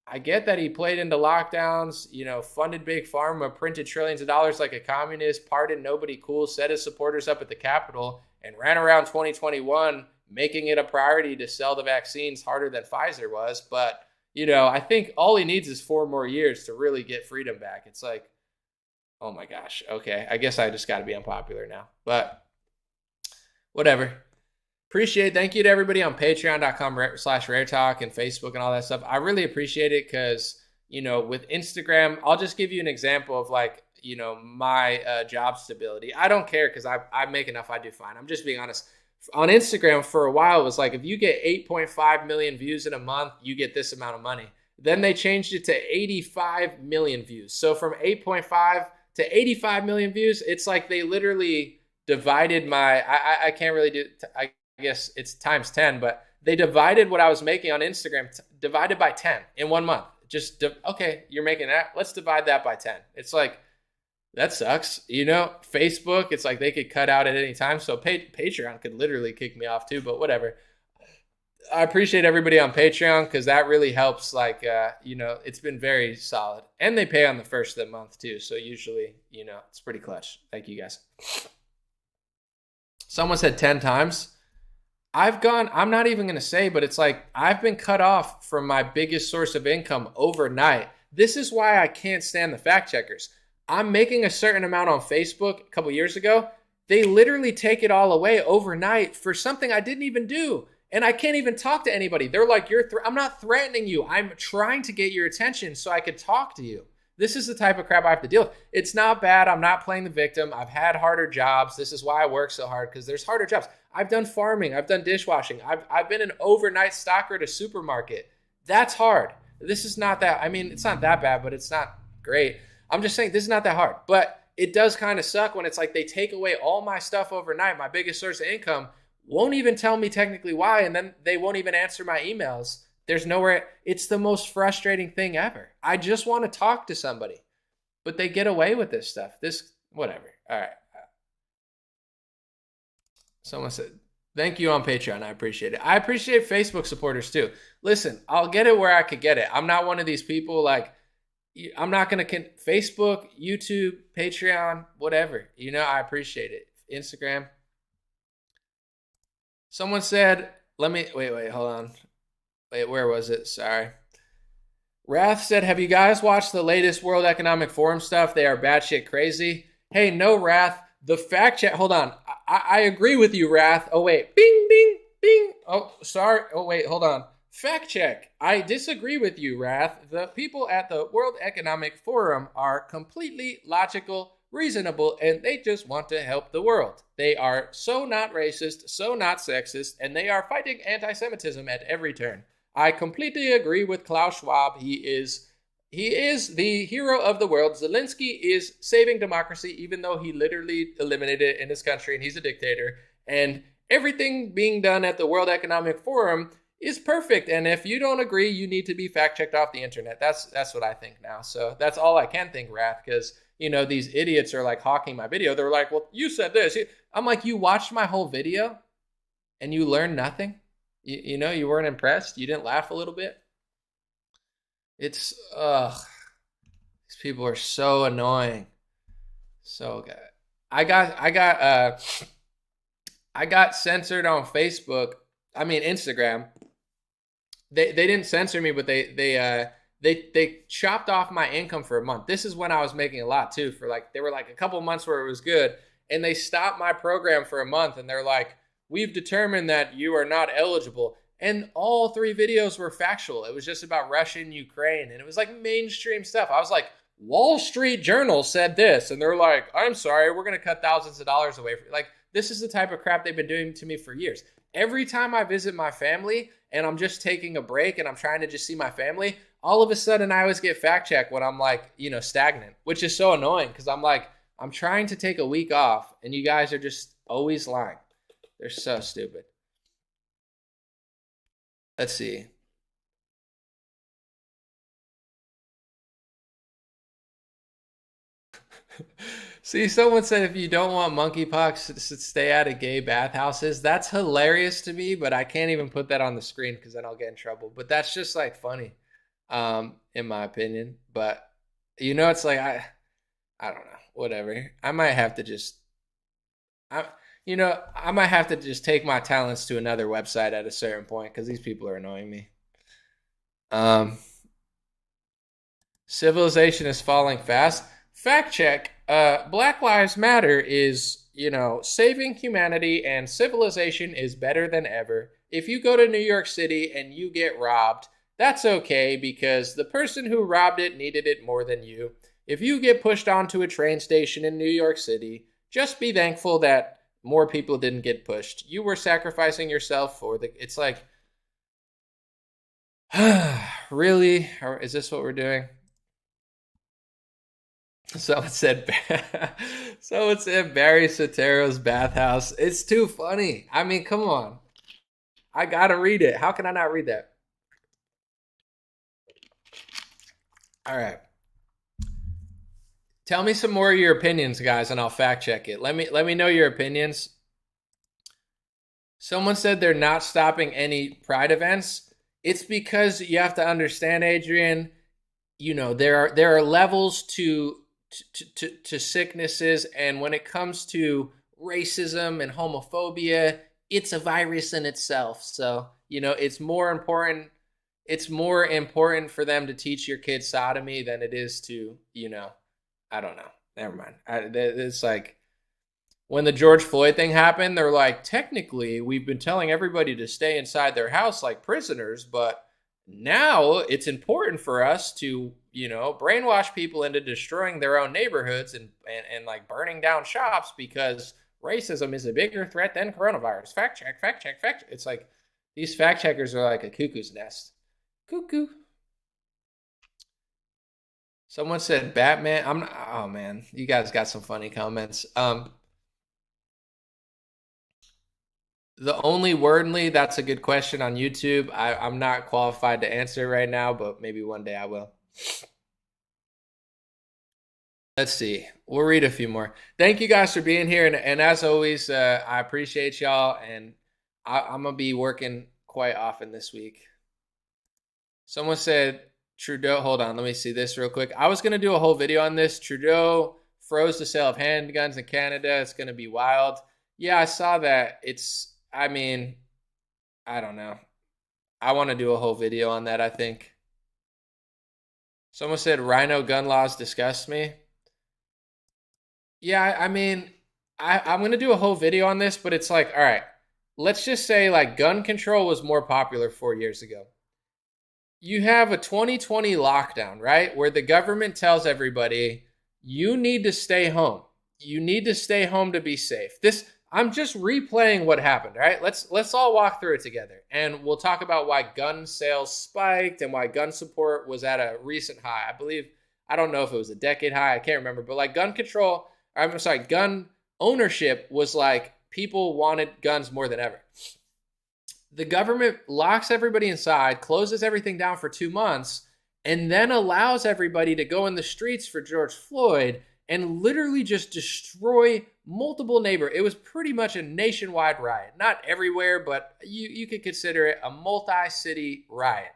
I get that he played into lockdowns, funded big pharma, printed trillions of dollars like a communist, pardoned nobody cool, set his supporters up at the Capitol, and ran around 2021 making it a priority to sell the vaccines harder than Pfizer was. But, I think all he needs is 4 more years to really get freedom back. It's like, oh my gosh, okay, I guess I just got to be unpopular now. But whatever. Thank you to everybody on patreon.com/raretalk and Facebook and all that stuff. I really appreciate it because, with Instagram, I'll just give you an example of like, my job stability. I don't care because I make enough. I do fine. I'm just being honest. On Instagram for a while, it was like, if you get 8.5 million views in a month, you get this amount of money. Then they changed it to 85 million views. So from 8.5 to 85 million views, it's like they literally divided my, I can't really do, I guess it's times 10, but they divided what I was making on Instagram, divided by 10 in 1 month. Okay, you're making that. Let's divide that by 10. It's like, that sucks. Facebook, it's like they could cut out at any time. So Patreon could literally kick me off too, but whatever. I appreciate everybody on Patreon because that really helps. Like, it's been very solid. And they pay on the first of the month too. So usually, it's pretty clutch. Thank you guys. Someone said 10 times. I'm not even going to say, but it's like I've been cut off from my biggest source of income overnight. This is why I can't stand the fact checkers. I'm making a certain amount on Facebook a couple years ago. They literally take it all away overnight for something I didn't even do. And I can't even talk to anybody. They're like, I'm not threatening you. I'm trying to get your attention so I could talk to you. This is the type of crap I have to deal with. It's not bad. I'm not playing the victim. I've had harder jobs. This is why I work so hard, because there's harder jobs. I've done farming. I've done dishwashing. I've been an overnight stocker at a supermarket. That's hard. This is not that. I mean, it's not that bad, but it's not great. I'm just saying this is not that hard. But it does kind of suck when it's like they take away all my stuff overnight, my biggest source of income, won't even tell me technically why, and then they won't even answer my emails. There's nowhere. It's the most frustrating thing ever. I just want to talk to somebody, but they get away with this stuff. Whatever. All right. Someone said, thank you on Patreon. I appreciate it. I appreciate Facebook supporters too. Listen, I'll get it where I could get it. I'm not one of these people like, I'm not going to Facebook, YouTube, Patreon, whatever. I appreciate it. Instagram. Someone said, wait, hold on. Wait, where was it? Sorry. Wrath said, have you guys watched the latest World Economic Forum stuff? They are batshit crazy. Hey, no, Wrath. The fact check, hold on. I agree with you, Wrath. Oh, wait. Bing, bing, bing. Oh, sorry. Oh, wait, hold on. Fact check. I disagree with you, Wrath. The people at the World Economic Forum are completely logical, reasonable, and they just want to help the world. They are so not racist, so not sexist, and they are fighting anti-Semitism at every turn. I completely agree with Klaus Schwab. He is the hero of the world. Zelensky is saving democracy, even though he literally eliminated it in his country and he's a dictator. And everything being done at the World Economic Forum is perfect. And if you don't agree, you need to be fact checked off the internet. That's what I think now. So that's all I can think, Wrath, because these idiots are like hawking my video. They're like, well, you said this. I'm like, you watched my whole video and you learned nothing? You weren't impressed? You didn't laugh a little bit? These people are so annoying. So good. I got censored on Facebook. I mean Instagram. They didn't censor me, but they chopped off my income for a month. This is when I was making a lot too. There were like a couple months where it was good, and they stopped my program for a month, and they're like, we've determined that you are not eligible. And all 3 videos were factual. It was just about Russia and Ukraine. And it was like mainstream stuff. I was like, Wall Street Journal said this. And they're like, I'm sorry, we're going to cut thousands of dollars away from you. Like, this is the type of crap they've been doing to me for years. Every time I visit my family and I'm just taking a break and I'm trying to just see my family, all of a sudden I always get fact checked when I'm like, stagnant, which is so annoying because I'm like, I'm trying to take a week off and you guys are just always lying. They're so stupid. Let's see. See, someone said if you don't want monkeypox, stay out of gay bathhouses. That's hilarious to me, but I can't even put that on the screen because then I'll get in trouble. But that's just like funny, in my opinion. But it's like I don't know, whatever. I might have to just take my talents to another website at a certain point because these people are annoying me. Civilization is falling fast. Fact check. Black Lives Matter is, saving humanity and civilization is better than ever. If you go to New York City and you get robbed, that's okay because the person who robbed it needed it more than you. If you get pushed onto a train station in New York City, just be thankful that more people didn't get pushed. You were sacrificing yourself it's like, really? Or is this what we're doing? Someone said Barry Sotero's bathhouse. It's too funny. I mean, come on. I gotta read it. How can I not read that? All right. Tell me some more of your opinions, guys, and I'll fact check it. Let me know your opinions. Someone said they're not stopping any Pride events. It's because you have to understand, Adrian, there are levels to sicknesses, and when it comes to racism and homophobia, it's a virus in itself. So, it's more important. It's more important for them to teach your kids sodomy than it is to, I don't know. Never mind. It's like when the George Floyd thing happened, they're like, technically, we've been telling everybody to stay inside their house like prisoners, but now it's important for us to, brainwash people into destroying their own neighborhoods and like burning down shops because racism is a bigger threat than coronavirus. Fact check, fact check, fact check. It's like these fact checkers are like a cuckoo's nest. Cuckoo. Someone said Batman. Oh man, you guys got some funny comments. The only wordly, that's a good question on YouTube. I'm not qualified to answer right now, but maybe one day I will. Let's see. We'll read a few more. Thank you guys for being here. And as always, I appreciate y'all. And I'm going to be working quite often this week. Someone said Trudeau. Hold on. Let me see this real quick. I was going to do a whole video on this. Trudeau froze the sale of handguns in Canada. It's going to be wild. Yeah, I saw that. I don't know. I want to do a whole video on that, I think. Someone said rhino gun laws disgust me. Yeah, I'm going to do a whole video on this, but it's like, all right, let's just say like gun control was more popular 4 years ago. You have a 2020 lockdown, right? Where the government tells everybody, you need to stay home. You need to stay home to be safe. I'm just replaying what happened, right? Let's all walk through it together. And we'll talk about why gun sales spiked and why gun support was at a recent high. I don't know if it was a decade high. I can't remember. But like gun ownership was like people wanted guns more than ever. The government locks everybody inside, closes everything down for 2 months, and then allows everybody to go in the streets for George Floyd and literally just destroy multiple neighborhoods. It was pretty much a nationwide riot. Not everywhere, but you could consider it a multi-city riot.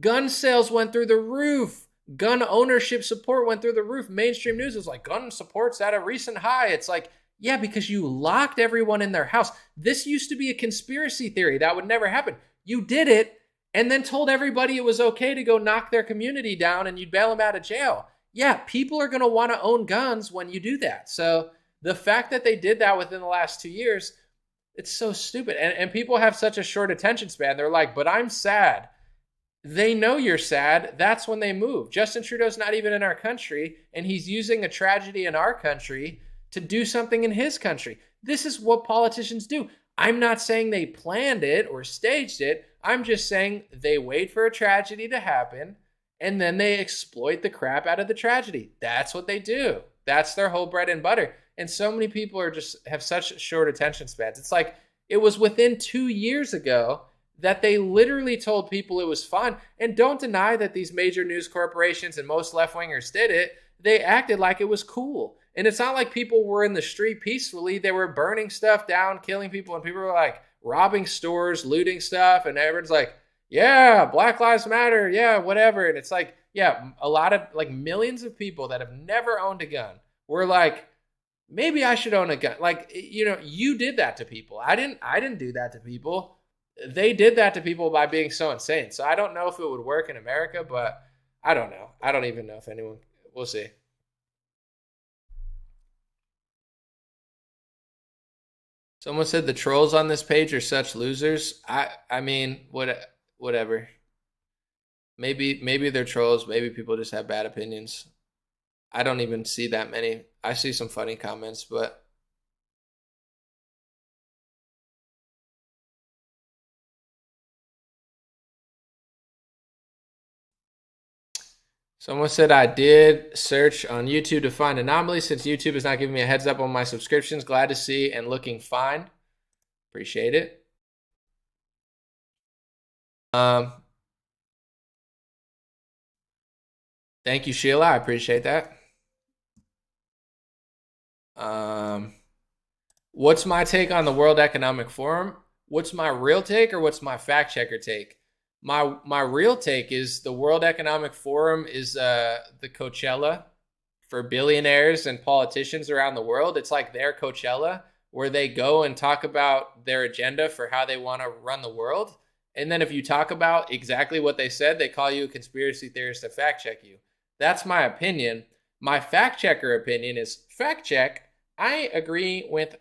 Gun sales went through the roof. Gun ownership support went through the roof. Mainstream news was like, gun support's at a recent high. It's like, yeah, because you locked everyone in their house. This used to be a conspiracy theory. That would never happen. You did it and then told everybody it was okay to go knock their community down and you'd bail them out of jail. Yeah, people are going to want to own guns when you do that. So the fact that they did that within the last 2 years, it's so stupid. And people have such a short attention span. They're like, but I'm sad. They know you're sad. That's when they move. Justin Trudeau's not even in our country, and he's using a tragedy in our country to do something in his country. This is what politicians do. I'm not saying they planned it or staged it. I'm just saying they wait for a tragedy to happen and then they exploit the crap out of the tragedy. That's what they do. That's their whole bread and butter. And so many people have such short attention spans. It's like it was within 2 years ago that they literally told people it was fine. And don't deny that these major news corporations and most left-wingers did it. They acted like it was cool. And it's not like people were in the street peacefully. They were burning stuff down, killing people, and people were like robbing stores, looting stuff. And everyone's like, yeah, Black Lives Matter. Yeah, whatever. And it's like, yeah, a lot of like millions of people that have never owned a gun were like, maybe I should own a gun. Like, you did that to people. I didn't do that to people. They did that to people by being so insane. So I don't know if it would work in America, but I don't know. I don't even know if anyone, we'll see. Someone said the trolls on this page are such losers. I mean, whatever. Maybe they're trolls. Maybe people just have bad opinions. I don't even see that many. I see some funny comments, but someone said I did search on YouTube to find anomalies since YouTube is not giving me a heads up on my subscriptions. Glad to see and looking fine. Appreciate it. Thank you, Sheila. I appreciate that. What's my take on the World Economic Forum? What's my real take or what's my fact checker take? My real take is the World Economic Forum is the Coachella for billionaires and politicians around the world. It's like their Coachella, where they go and talk about their agenda for how they want to run the world. And then if you talk about exactly what they said, they call you a conspiracy theorist to fact check you. That's my opinion. My fact checker opinion is fact check. I agree with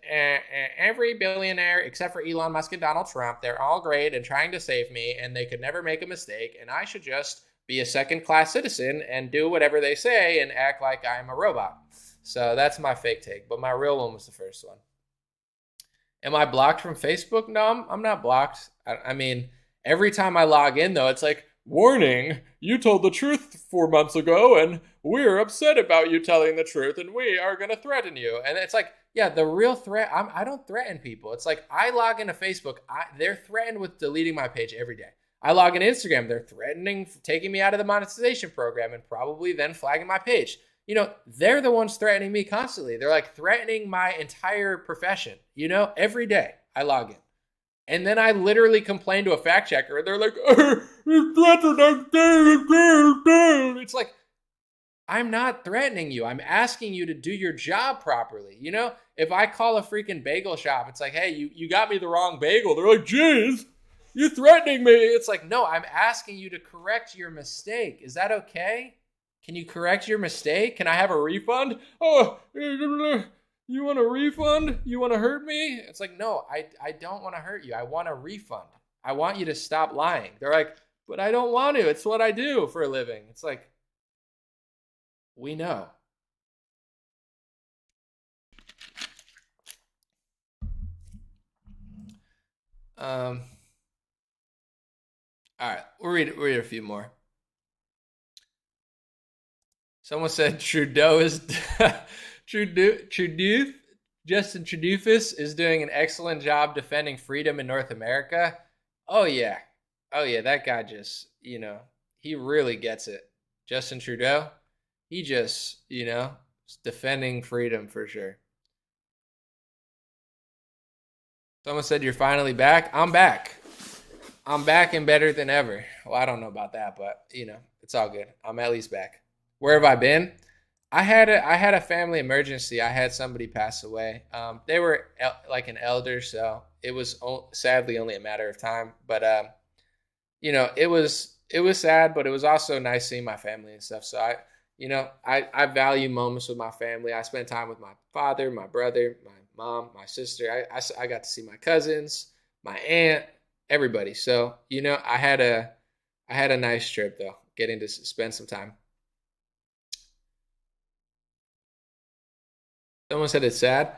every billionaire except for Elon Musk and Donald Trump. They're all great and trying to save me, and they could never make a mistake. And I should just be a second-class citizen and do whatever they say and act like I'm a robot. So that's my fake take. But my real one was the first one. Am I blocked from Facebook? No, I'm not blocked. I mean, every time I log in, though, it's like, warning, you told the truth 4 months ago, and we're upset about you telling the truth, and we are going to threaten you. And it's like, yeah, the real threat, I don't threaten people. It's like, I log into Facebook, they're threatened with deleting my page every day. I log in Instagram, they're threatening taking me out of the monetization program and probably then flagging my page. You know, they're the ones threatening me constantly. They're like threatening my entire profession, you know, every day I log in. And then I literally complain to a fact checker, and they're like, it's like, I'm not threatening you. I'm asking you to do your job properly. You know, if I call a freaking bagel shop, it's like, hey, you got me the wrong bagel. They're like, geez, you're threatening me. It's like, no, I'm asking you to correct your mistake. Is that okay? Can you correct your mistake? Can I have a refund? Oh, you want a refund? You want to hurt me? It's like, no, I don't want to hurt you. I want a refund. I want you to stop lying. They're like, but I don't want to. It's what I do for a living. It's like, we know. All right, we'll read a few more. Someone said Trudeau is Trudeau. Justin Trudeau is doing an excellent job defending freedom in North America. Oh yeah, that guy just, you know, he really gets it. Justin Trudeau, he just, you know, is defending freedom for sure. Someone said you're finally back. I'm back. I'm back and better than ever. Well, I don't know about that, but you know, it's all good. I'm at least back. Where have I been? I had a family emergency. I had somebody pass away. They were like an elder, so it was sadly only a matter of time. But you know, it was sad, but it was also nice seeing my family and stuff. So I value moments with my family. I spent time with my father, my brother, my mom, my sister. I got to see my cousins, my aunt, everybody. So you know, I had a nice trip though, getting to spend some time. Someone said it's sad.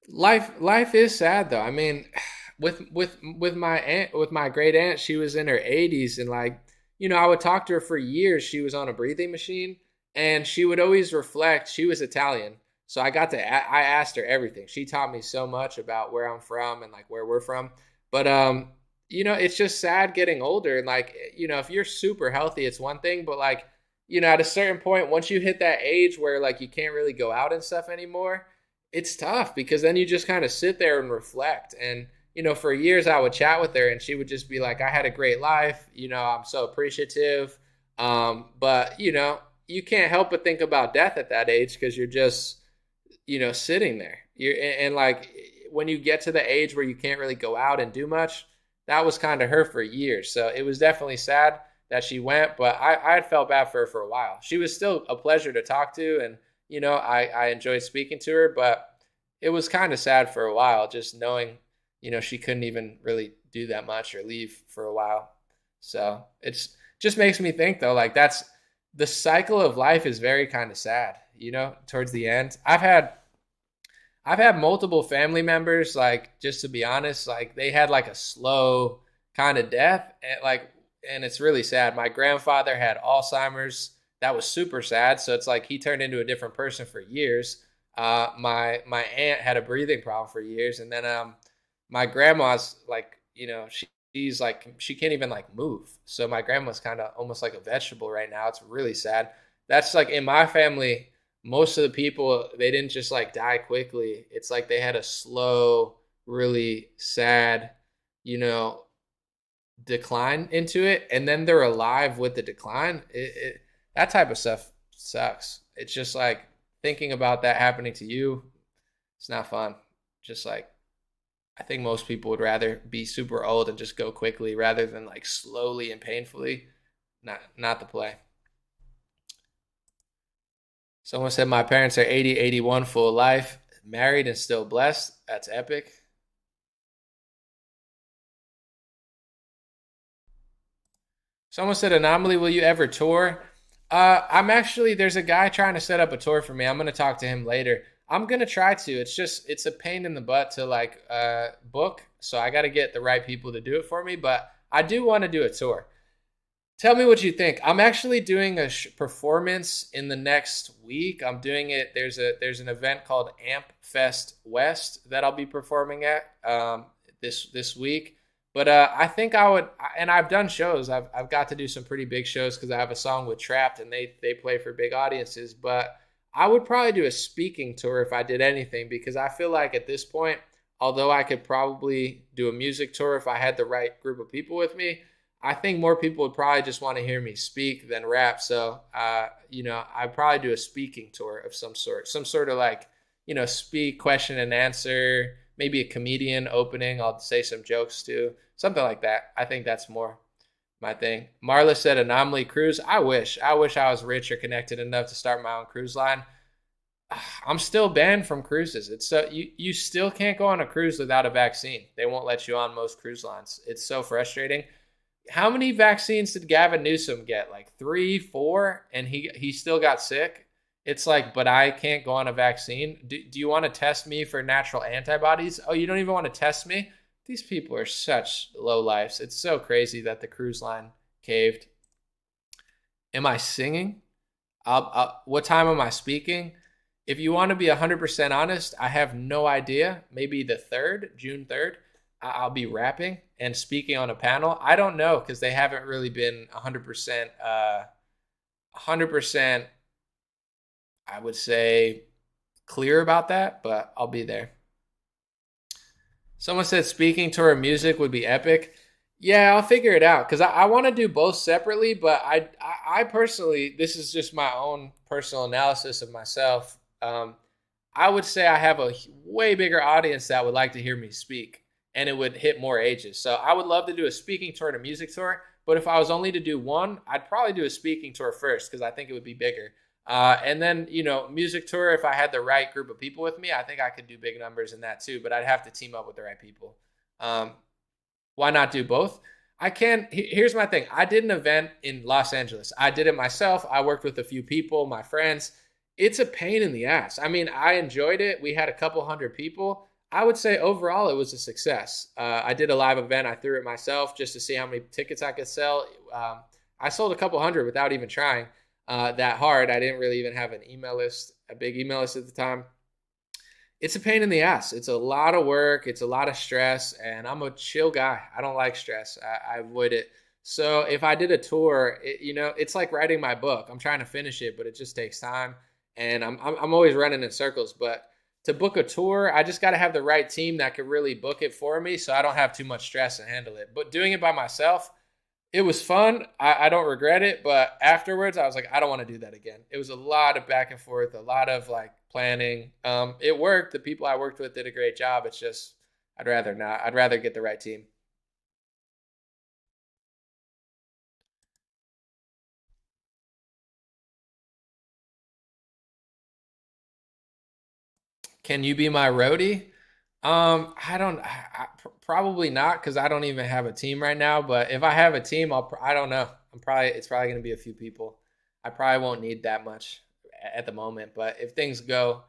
Life is sad though. I mean, with my aunt, with my great aunt, she was in her 80s, and like, you know, I would talk to her for years. She was on a breathing machine, and she would always reflect. She was Italian, so I asked her everything. She taught me so much about where I'm from and like where we're from. But you know, it's just sad getting older, and like, you know, if you're super healthy, it's one thing, but like, you know, at a certain point, once you hit that age where like you can't really go out and stuff anymore, it's tough because then you just kind of sit there and reflect. And, you know, for years I would chat with her and she would just be like, I had a great life. You know, I'm so appreciative. But, you know, you can't help but think about death at that age because you're just, you know, sitting there. And like when you get to the age where you can't really go out and do much, that was kind of her for years. So it was definitely sad that she went, but I had felt bad for her for a while. She was still a pleasure to talk to, and you know, I enjoyed speaking to her, but it was kind of sad for a while, just knowing, you know, she couldn't even really do that much or leave for a while. So it's just makes me think though, like that's the cycle of life is very kind of sad, you know, towards the end. I've had multiple family members, like, just to be honest, like they had like a slow kind of death, and it's really sad. My grandfather had Alzheimer's. That was super sad. So it's like he turned into a different person for years. My aunt had a breathing problem for years, and then my grandma's like, you know, she's like, she can't even like move. So my grandma's kind of almost like a vegetable right now. It's really sad. That's like in my family, most of the people, they didn't just like die quickly. It's like they had a slow, really sad, you know, decline into it, and then they're alive with the decline. That type of stuff sucks. It's just like thinking about that happening to you. It's not fun. Just like, I think most people would rather be super old and just go quickly rather than like slowly and painfully. Not the play. Someone said my parents are 80, 81, full of life, married and still blessed. That's epic. Someone said, Anomaly, will you ever tour? I'm actually, there's a guy trying to set up a tour for me. I'm going to talk to him later. I'm going to try to. It's a pain in the butt to like book. So I got to get the right people to do it for me. But I do want to do a tour. Tell me what you think. I'm actually doing a performance in the next week. I'm doing it. There's an event called Amp Fest West that I'll be performing at this week. But I think I would, and I've done shows. I've got to do some pretty big shows because I have a song with Trapped, and they play for big audiences. But I would probably do a speaking tour if I did anything, because I feel like at this point, although I could probably do a music tour if I had the right group of people with me, I think more people would probably just want to hear me speak than rap. So, I'd probably do a speaking tour of some sort of like, speak, question and answer, maybe a comedian opening. I'll say some jokes too, something like that. I think that's more my thing. Marla said Anomaly cruise. I wish I was rich or connected enough to start my own cruise line. I'm still banned from cruises. It's so you still can't go on a cruise without a vaccine. They won't let you on most cruise lines. It's so frustrating. How many vaccines did Gavin Newsom get? Like 3, 4, and he still got sick. It's like, but I can't go on a vaccine. Do you want to test me for natural antibodies? Oh, you don't even want to test me? These people are such low lives. It's so crazy that the cruise line caved. Am I singing? What time am I speaking? If you want to be 100% honest, I have no idea. Maybe the 3rd, June 3rd. I'll be rapping and speaking on a panel. I don't know, because they haven't really been 100%, I would say, clear about that, but I'll be there. Someone said speaking to her music would be epic. Yeah, I'll figure it out, because I want to do both separately, but I personally, this is just my own personal analysis of myself. I would say I have a way bigger audience that would like to hear me speak, and it would hit more ages. So I would love to do a speaking tour and a music tour. But if I was only to do one, I'd probably do a speaking tour first, because I think it would be bigger. And then, music tour, if I had the right group of people with me, I think I could do big numbers in that too. But I'd have to team up with the right people. Why not do both? I can. Here's my thing. I did an event in Los Angeles. I did it myself. I worked with a few people, my friends. It's a pain in the ass. I mean, I enjoyed it. We had a couple hundred people. I would say overall it was a success. I did a live event. I threw it myself just to see how many tickets I could sell. I sold a couple hundred without even trying that hard. I didn't really even have a big email list at the time. It's a pain in the ass. It's a lot of work. It's a lot of stress. And I'm a chill guy. I don't like stress. I avoid it. So if I did a tour, it's like writing my book. I'm trying to finish it, but it just takes time. And I'm always running in circles. But to book a tour, I just got to have the right team that could really book it for me, so I don't have too much stress and handle it. But doing it by myself, it was fun. I don't regret it. But afterwards, I was like, I don't want to do that again. It was a lot of back and forth, a lot of like planning. It worked. The people I worked with did a great job. It's just, I'd rather not. I'd rather get the right team. Can you be my roadie? I don't. Probably not, because I don't even have a team right now. But if I have a team, I don't know. It's probably going to be a few people. I probably won't need that much at the moment. But if things go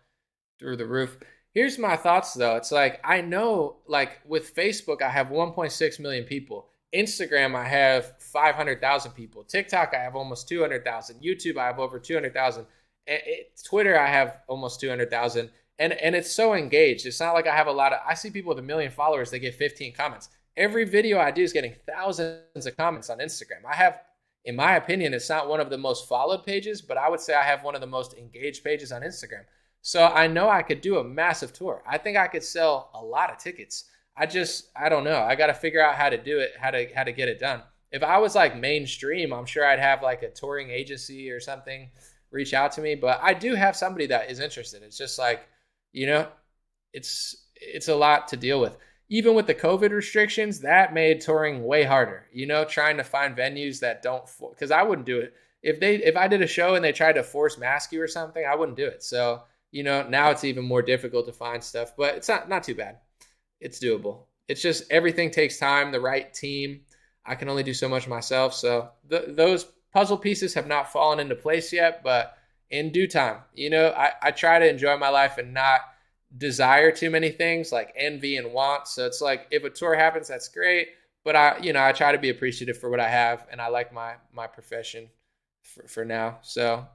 through the roof, here's my thoughts though. It's like, I know, like with Facebook, I have 1.6 million people. Instagram, I have 500,000 people. TikTok, I have almost 200,000. YouTube, I have over 200,000. Twitter, I have almost 200,000. And it's so engaged. It's not like I have I see people with 1 million followers, they get 15 comments. Every video I do is getting thousands of comments on Instagram. I have, in my opinion, it's not one of the most followed pages, but I would say I have one of the most engaged pages on Instagram. So I know I could do a massive tour. I think I could sell a lot of tickets. I don't know. I got to figure out how to do it, how to get it done. If I was like mainstream, I'm sure I'd have like a touring agency or something reach out to me. But I do have somebody that is interested. It's just like, you know, it's a lot to deal with. Even with the COVID restrictions, that made touring way harder. Trying to find venues that don't, because I wouldn't do it if I did a show and they tried to force mask you or something. I wouldn't do it. So now it's even more difficult to find stuff, but it's not too bad. It's doable. It's just everything takes time. The right team. I can only do so much myself. So those puzzle pieces have not fallen into place yet, but in due time, I try to enjoy my life and not desire too many things like envy and want. So it's like, if a tour happens, that's great. But I try to be appreciative for what I have, and I like my profession for now. So,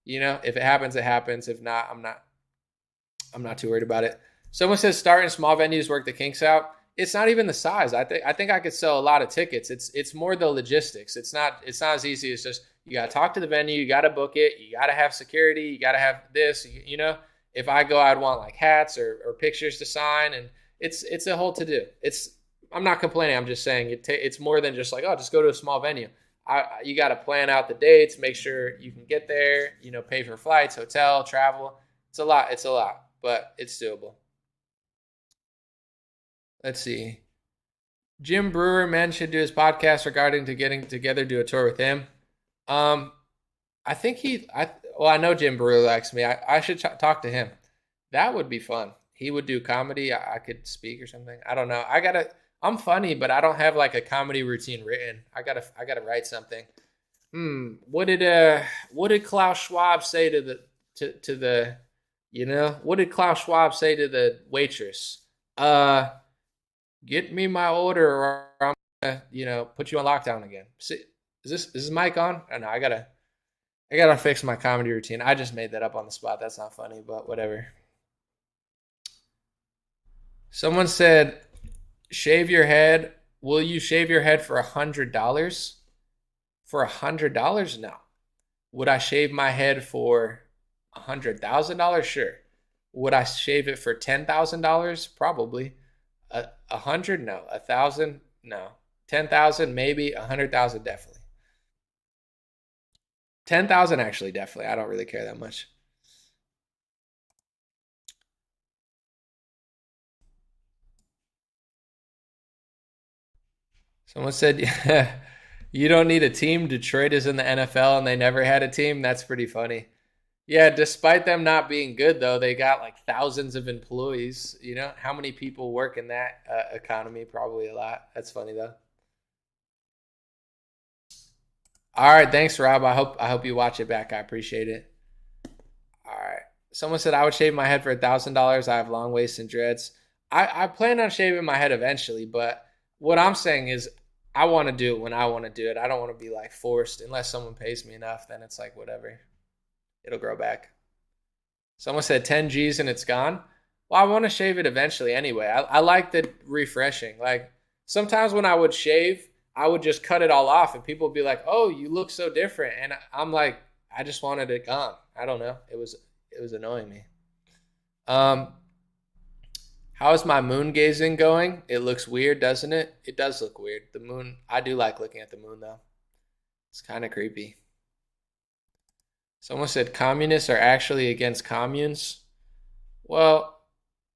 if it happens, it happens. If not, I'm not too worried about it. Someone says start in small venues, work the kinks out. It's not even the size. I think I could sell a lot of tickets. It's more the logistics. It's not as easy as just, you got to talk to the venue, you got to book it, you got to have security, you got to have this, If I go, I'd want like hats or pictures to sign, and it's a whole to do. I'm not complaining. I'm just saying it's more than just like, oh, just go to a small venue. You got to plan out the dates, make sure you can get there, pay for flights, hotel, travel. It's a lot, but it's doable. Let's see. Jim Brewer mentioned to his podcast regarding to getting together, do a tour with him. I think I know Jim Brewer likes me. I should talk to him. That would be fun. He would do comedy. I could speak or something. I don't know. I'm funny, but I don't have like a comedy routine written. I gotta write something. What did Klaus Schwab say to the what did Klaus Schwab say to the waitress? Get me my order, or I'm gonna, put you on lockdown again. See, is this mic on? Oh, no, I gotta fix my comedy routine. I just made that up on the spot. That's not funny, but whatever. Someone said, shave your head. Will you shave your head for $100? For $100? No. Would I shave my head for $100,000? Sure. Would I shave it for $10,000? Probably. 100? No. 1,000? No. 10,000? Maybe. 100,000? Definitely. 10,000? Actually, definitely. I don't really care that much. Someone said, yeah, you don't need a team. Detroit is in the NFL and they never had a team. That's pretty funny. Yeah, despite them not being good, though, they got like thousands of employees. How many people work in that economy? Probably a lot. That's funny, though. All right, thanks, Rob. I hope you watch it back. I appreciate it. All right. Someone said I would shave my head for $1,000. I have long waist and dreads. I plan on shaving my head eventually, but what I'm saying is I want to do it when I want to do it. I don't want to be like forced unless someone pays me enough. Then it's like whatever. It'll grow back. Someone said 10 G's and it's gone. Well, I want to shave it eventually anyway. I like the refreshing. Like sometimes when I would shave, I would just cut it all off and people would be like, oh, you look so different. And I'm like, I just wanted it gone. I don't know. It was annoying me. How is my moon gazing going? It looks weird, doesn't it? It does look weird. The moon, I do like looking at the moon though. It's kind of creepy. Someone said communists are actually against communes. Well,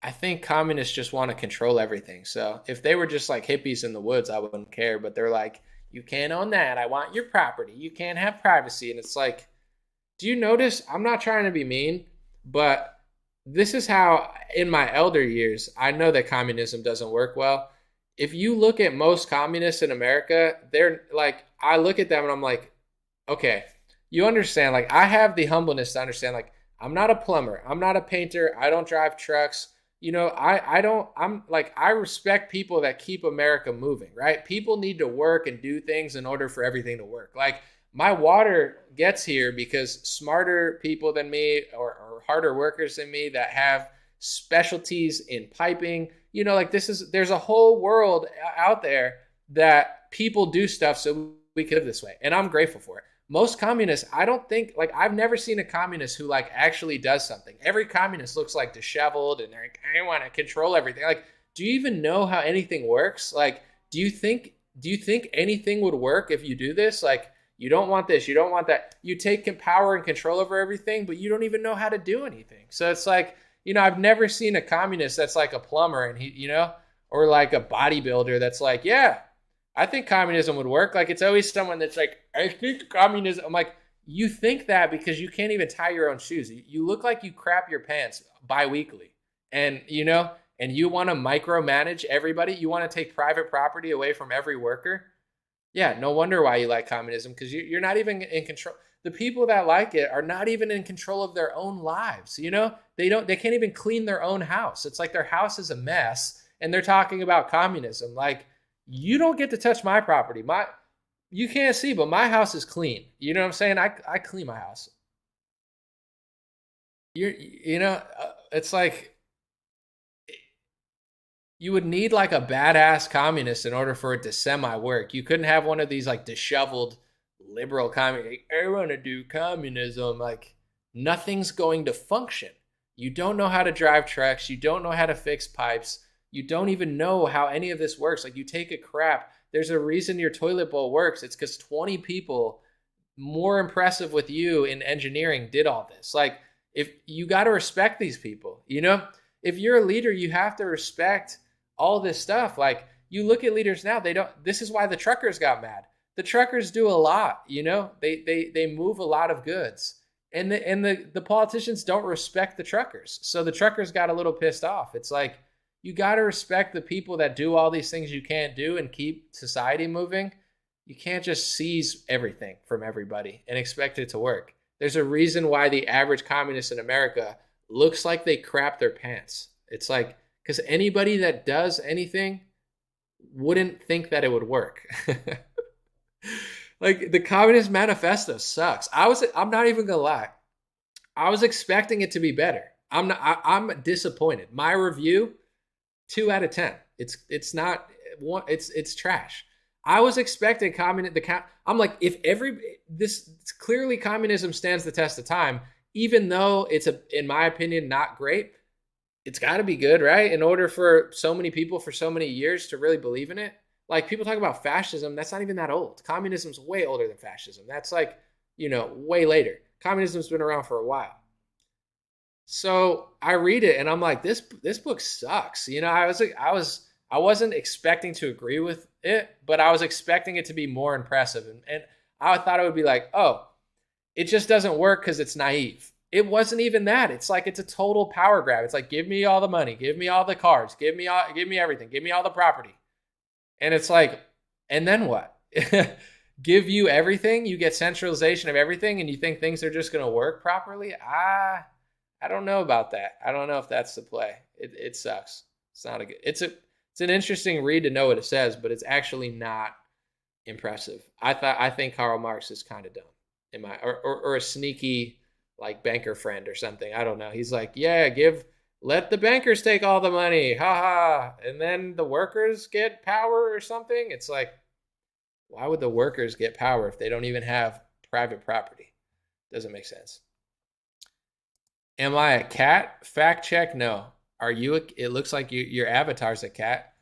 I think communists just want to control everything. So if they were just like hippies in the woods, I wouldn't care. But they're like, you can't own that. I want your property. You can't have privacy. And it's like, do you notice? I'm not trying to be mean, but this is how, in my elder years, I know that communism doesn't work well. If you look at most communists in America, they're like, I look at them and I'm like, okay, you understand, like I have the humbleness to understand, like I'm not a plumber, I'm not a painter, I don't drive trucks. I respect people that keep America moving, right? People need to work and do things in order for everything to work. Like my water gets here because smarter people than me or harder workers than me that have specialties in piping, there's a whole world out there that people do stuff so we can live this way. And I'm grateful for it. Most communists, I don't think, like, I've never seen a communist who, like, actually does something. Every communist looks, like, disheveled, and they're like, I want to control everything. Like, do you even know how anything works? Like, do you think anything would work if you do this? Like, you don't want this, you don't want that. You take power and control over everything, but you don't even know how to do anything. So it's like, I've never seen a communist that's like a plumber and or like a bodybuilder that's like, yeah, I think communism would work. Like, it's always someone that's like, I think communism. I'm like, you think that because you can't even tie your own shoes. You look like you crap your pants bi-weekly. And, and you want to micromanage everybody. You want to take private property away from every worker. Yeah, no wonder why you like communism, because you're not even in control. The people that like it are not even in control of their own lives. They can't even clean their own house. It's like their house is a mess and they're talking about communism. Like, you don't get to touch my property. You can't see, but my house is clean. You know what I'm saying? I clean my house. It's like, you would need like a badass communist in order for it to semi-work. You couldn't have one of these like disheveled liberal communists. Like, I want to do communism. Like, nothing's going to function. You don't know how to drive trucks. You don't know how to fix pipes. You don't even know how any of this works. Like, you take a crap. There's a reason your toilet bowl works. It's because 20 people more impressive with you in engineering did all this. Like, if you got to respect these people, if you're a leader, you have to respect all this stuff. Like, you look at leaders now, this is why the truckers got mad. The truckers do a lot, they move a lot of goods, and the politicians don't respect the truckers. So the truckers got a little pissed off. It's like, you got to respect the people that do all these things you can't do and keep society moving. You can't just seize everything from everybody and expect it to work. There's a reason why the average communist in America looks like they crap their pants. It's like, because anybody that does anything wouldn't think that it would work. Like, the Communist Manifesto sucks. I'm not even gonna lie. I was expecting it to be better. I'm disappointed. My review, 2 out of 10. It's not one. It's trash. I was expecting I'm like, this clearly communism stands the test of time, even though it's in my opinion, not great. It's got to be good, right? In order for so many people for so many years to really believe in it. Like, people talk about fascism. That's not even that old. Communism's way older than fascism. That's like, way later. Communism's been around for a while. So I read it and I'm like, this book sucks. I wasn't expecting to agree with it, but I was expecting it to be more impressive. And I thought it would be like, oh, it just doesn't work because it's naive. It wasn't even that. It's like, it's a total power grab. It's like, give me all the money, give me all the cars, give me everything, give me all the property. And it's like, and then what? Give you everything, you get centralization of everything, and you think things are just going to work properly? I don't know about that. I don't know if that's the play. It sucks. It's not a good. It's an interesting read to know what it says, but it's actually not impressive. I think Karl Marx is kind of dumb, or a sneaky like banker friend or something. I don't know. He's like, yeah, let the bankers take all the money, haha, and then the workers get power or something. It's like, why would the workers get power if they don't even have private property? Doesn't make sense. Am I a cat? Fact check, no. Are you? It looks like your avatar's a cat.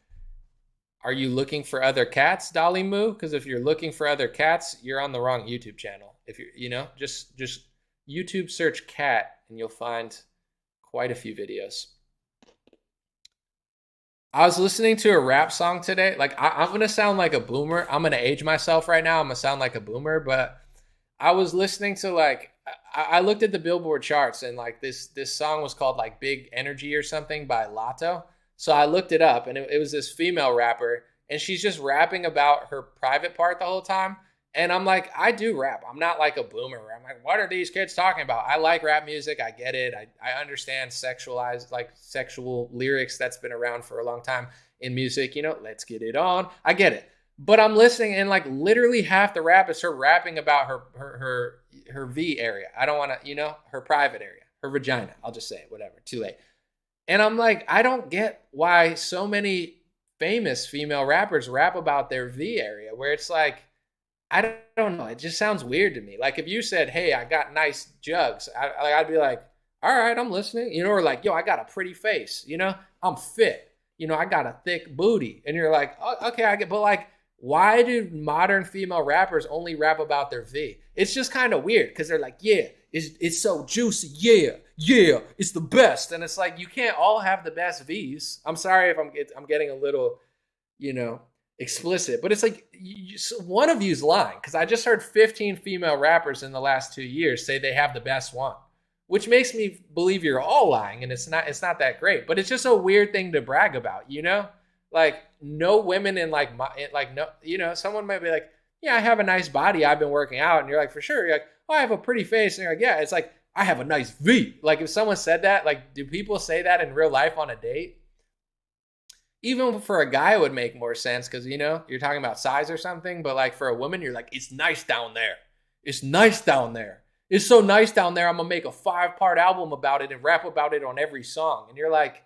Are you looking for other cats, Dolly Moo? Because if you're looking for other cats, you're on the wrong YouTube channel. If you're, just YouTube search cat and you'll find quite a few videos. I was listening to a rap song today. Like, I'm going to sound like a boomer. I'm going to age myself right now. I'm going to sound like a boomer. But I was listening to, like, I looked at the Billboard charts, and like this song was called like Big Energy or something by Lotto. So I looked it up, and it was this female rapper, and she's just rapping about her private part the whole time. And I'm like, I do rap. I'm not like a boomer. I'm like, what are these kids talking about? I like rap music. I get it. I understand sexual lyrics. That's been around for a long time in music. Let's get it on. I get it. But I'm listening, and like literally half the rap is her rapping about her V area. I don't want to, her private area, her vagina. I'll just say it, whatever. Too late. And I'm like, I don't get why so many famous female rappers rap about their V area, where it's like, I don't know. It just sounds weird to me. Like, if you said, hey, I got nice jugs, I'd be like, all right, I'm listening. Or like, yo, I got a pretty face. I'm fit. I got a thick booty. And you're like, oh, okay, I get, but like, why do modern female rappers only rap about their V? It's just kind of weird because they're like, yeah, it's so juicy, yeah, it's the best, and it's like you can't all have the best V's. I'm sorry if I'm getting a little, you know, explicit, but it's like one of you's lying because I just heard 15 female rappers in the last 2 years say they have the best one, which makes me believe you're all lying, and it's not that great. But it's just a weird thing to brag about, you know? Like no women in like no, you know, someone might be like, yeah, I have a nice body, I've been working out, and you're like, for sure. You're like, oh, I have a pretty face, and you're like, yeah. It's like I have a nice V. Like if someone said that, like, do people say that in real life on a date? Even for a guy, it would make more sense because you know you're talking about size or something. But like for a woman, you're like, it's nice down there. It's nice down there. It's so nice down there. I'm gonna make a 5-part album about it and rap about it on every song. And you're like,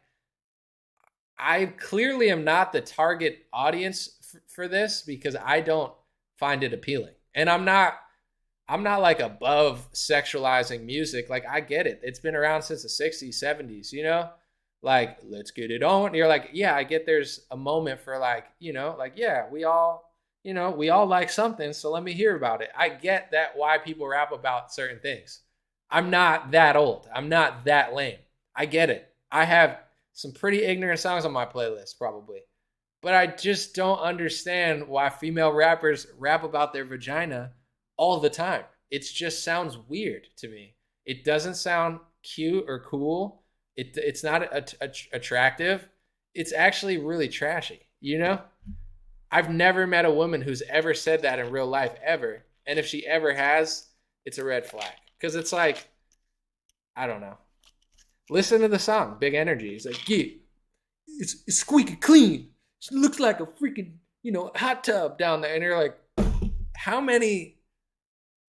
I clearly am not the target audience for this because I don't find it appealing. And I'm not like above sexualizing music. Like I get it. It's been around since the 60s, 70s, you know? Like, let's get it on. And you're like, yeah, I get there's a moment for like, you know, like, yeah, we all like something, so let me hear about it. I get that why people rap about certain things. I'm not that old. I'm not that lame. I get it. I have some pretty ignorant songs on my playlist, probably. But I just don't understand why female rappers rap about their vagina all the time. It just sounds weird to me. It doesn't sound cute or cool. It's not attractive. It's actually really trashy, you know? I've never met a woman who's ever said that in real life, ever. And if she ever has, it's a red flag. Because it's like, I don't know. Listen to the song, Big Energy. It's like, yeah, it's squeaky clean. It looks like a freaking, you know, hot tub down there. And you're like, how many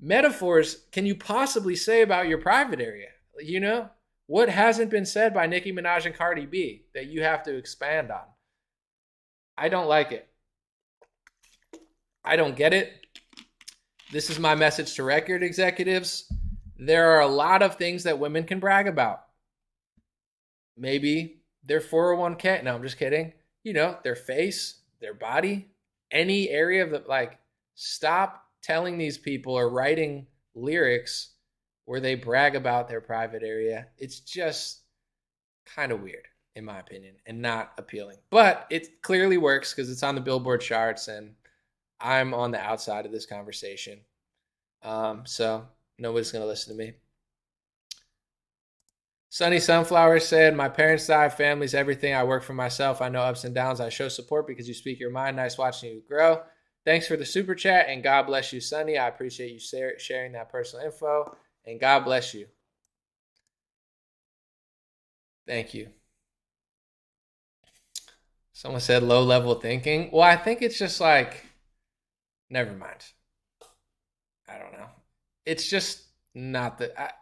metaphors can you possibly say about your private area? You know? What hasn't been said by Nicki Minaj and Cardi B that you have to expand on? I don't like it. I don't get it. This is my message to record executives. There are a lot of things that women can brag about. Maybe their 401k. No, I'm just kidding. You know, their face, their body, any area of the, like, stop telling these people or writing lyrics where they brag about their private area. It's just kind of weird, in my opinion, and not appealing. But it clearly works because it's on the Billboard charts, and I'm on the outside of this conversation. So nobody's going to listen to me. Sunny Sunflower said, my parents died, family's everything. I work for myself. I know ups and downs. I show support because you speak your mind. Nice watching you grow. Thanks for the super chat, and God bless you, Sunny. I appreciate you sharing that personal info, and God bless you. Thank you. Someone said low-level thinking. Well, I think it's just like, never mind. I don't know. It's just not that.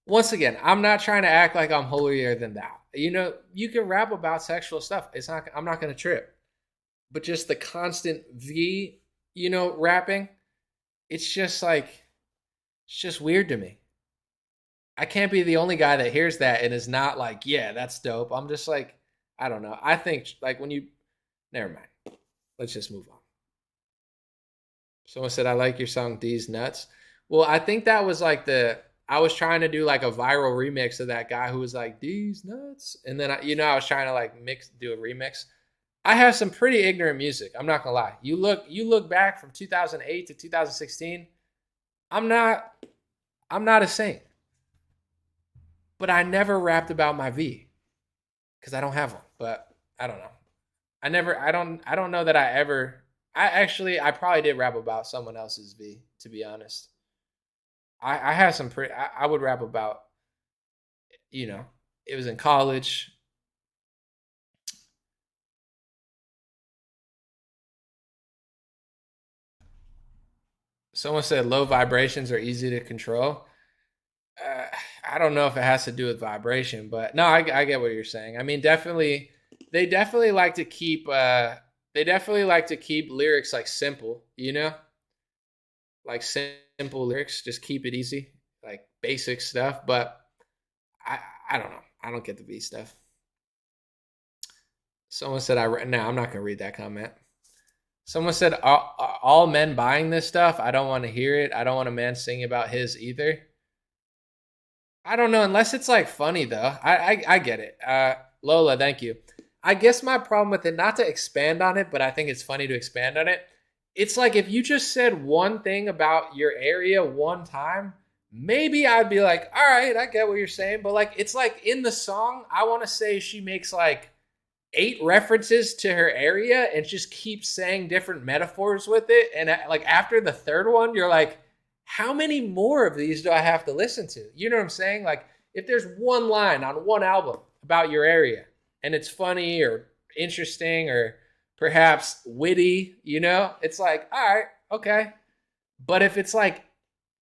Once again, I'm not trying to act like I'm holier than thou. You know, you can rap about sexual stuff. I'm not going to trip. But just the constant V, you know, rapping, it's just weird to me. I can't be the only guy that hears that and is not like, yeah, that's dope. I'm just like, I don't know. I think like never mind. Let's just move on. Someone said, I like your song, These Nuts. Well, I think that was like I was trying to do like a viral remix of that guy who was like, These Nuts. And then, I was trying to like do a remix. I have some pretty ignorant music. I'm not going to lie. You look back from 2008 to 2016. I'm not a saint. But I never rapped about my V because I don't have one. But I don't know. I don't know that I probably did rap about someone else's V, to be honest. I have some I would rap about, you know, it was in college. Someone said low vibrations are easy to control. I don't know if it has to do with vibration, but no, I get what you're saying. I mean, they definitely like to keep lyrics like simple, you know, like simple lyrics, just keep it easy, like basic stuff. But I don't know. I don't get the V stuff. Someone said I'm not gonna read that comment. Someone said, are all men buying this stuff? I don't want to hear it. I don't want a man singing about his either. I don't know, unless it's like funny though. I get it. Lola, thank you. I guess my problem with it, not to expand on it, but I think it's funny to expand on it. It's like if you just said one thing about your area one time, maybe I'd be like, all right, I get what you're saying. But like, it's like in the song, I want to say she makes like 8 references to her area and just keeps saying different metaphors with it. And like after the third one, you're like, how many more of these do I have to listen to? You know what I'm saying? Like if there's one line on one album about your area and it's funny or interesting or perhaps witty, it's like, all right, okay. But if it's like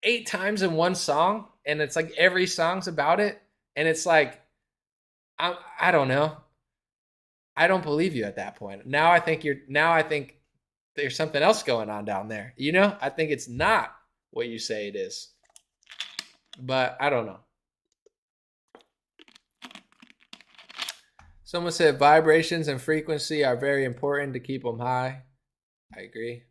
8 times in one song and it's like every song's about it and it's like, I don't know. I don't believe you at that point. Now I think there's something else going on down there. I think it's not what you say it is. But I don't know. Someone said vibrations and frequency are very important to keep them high. I agree.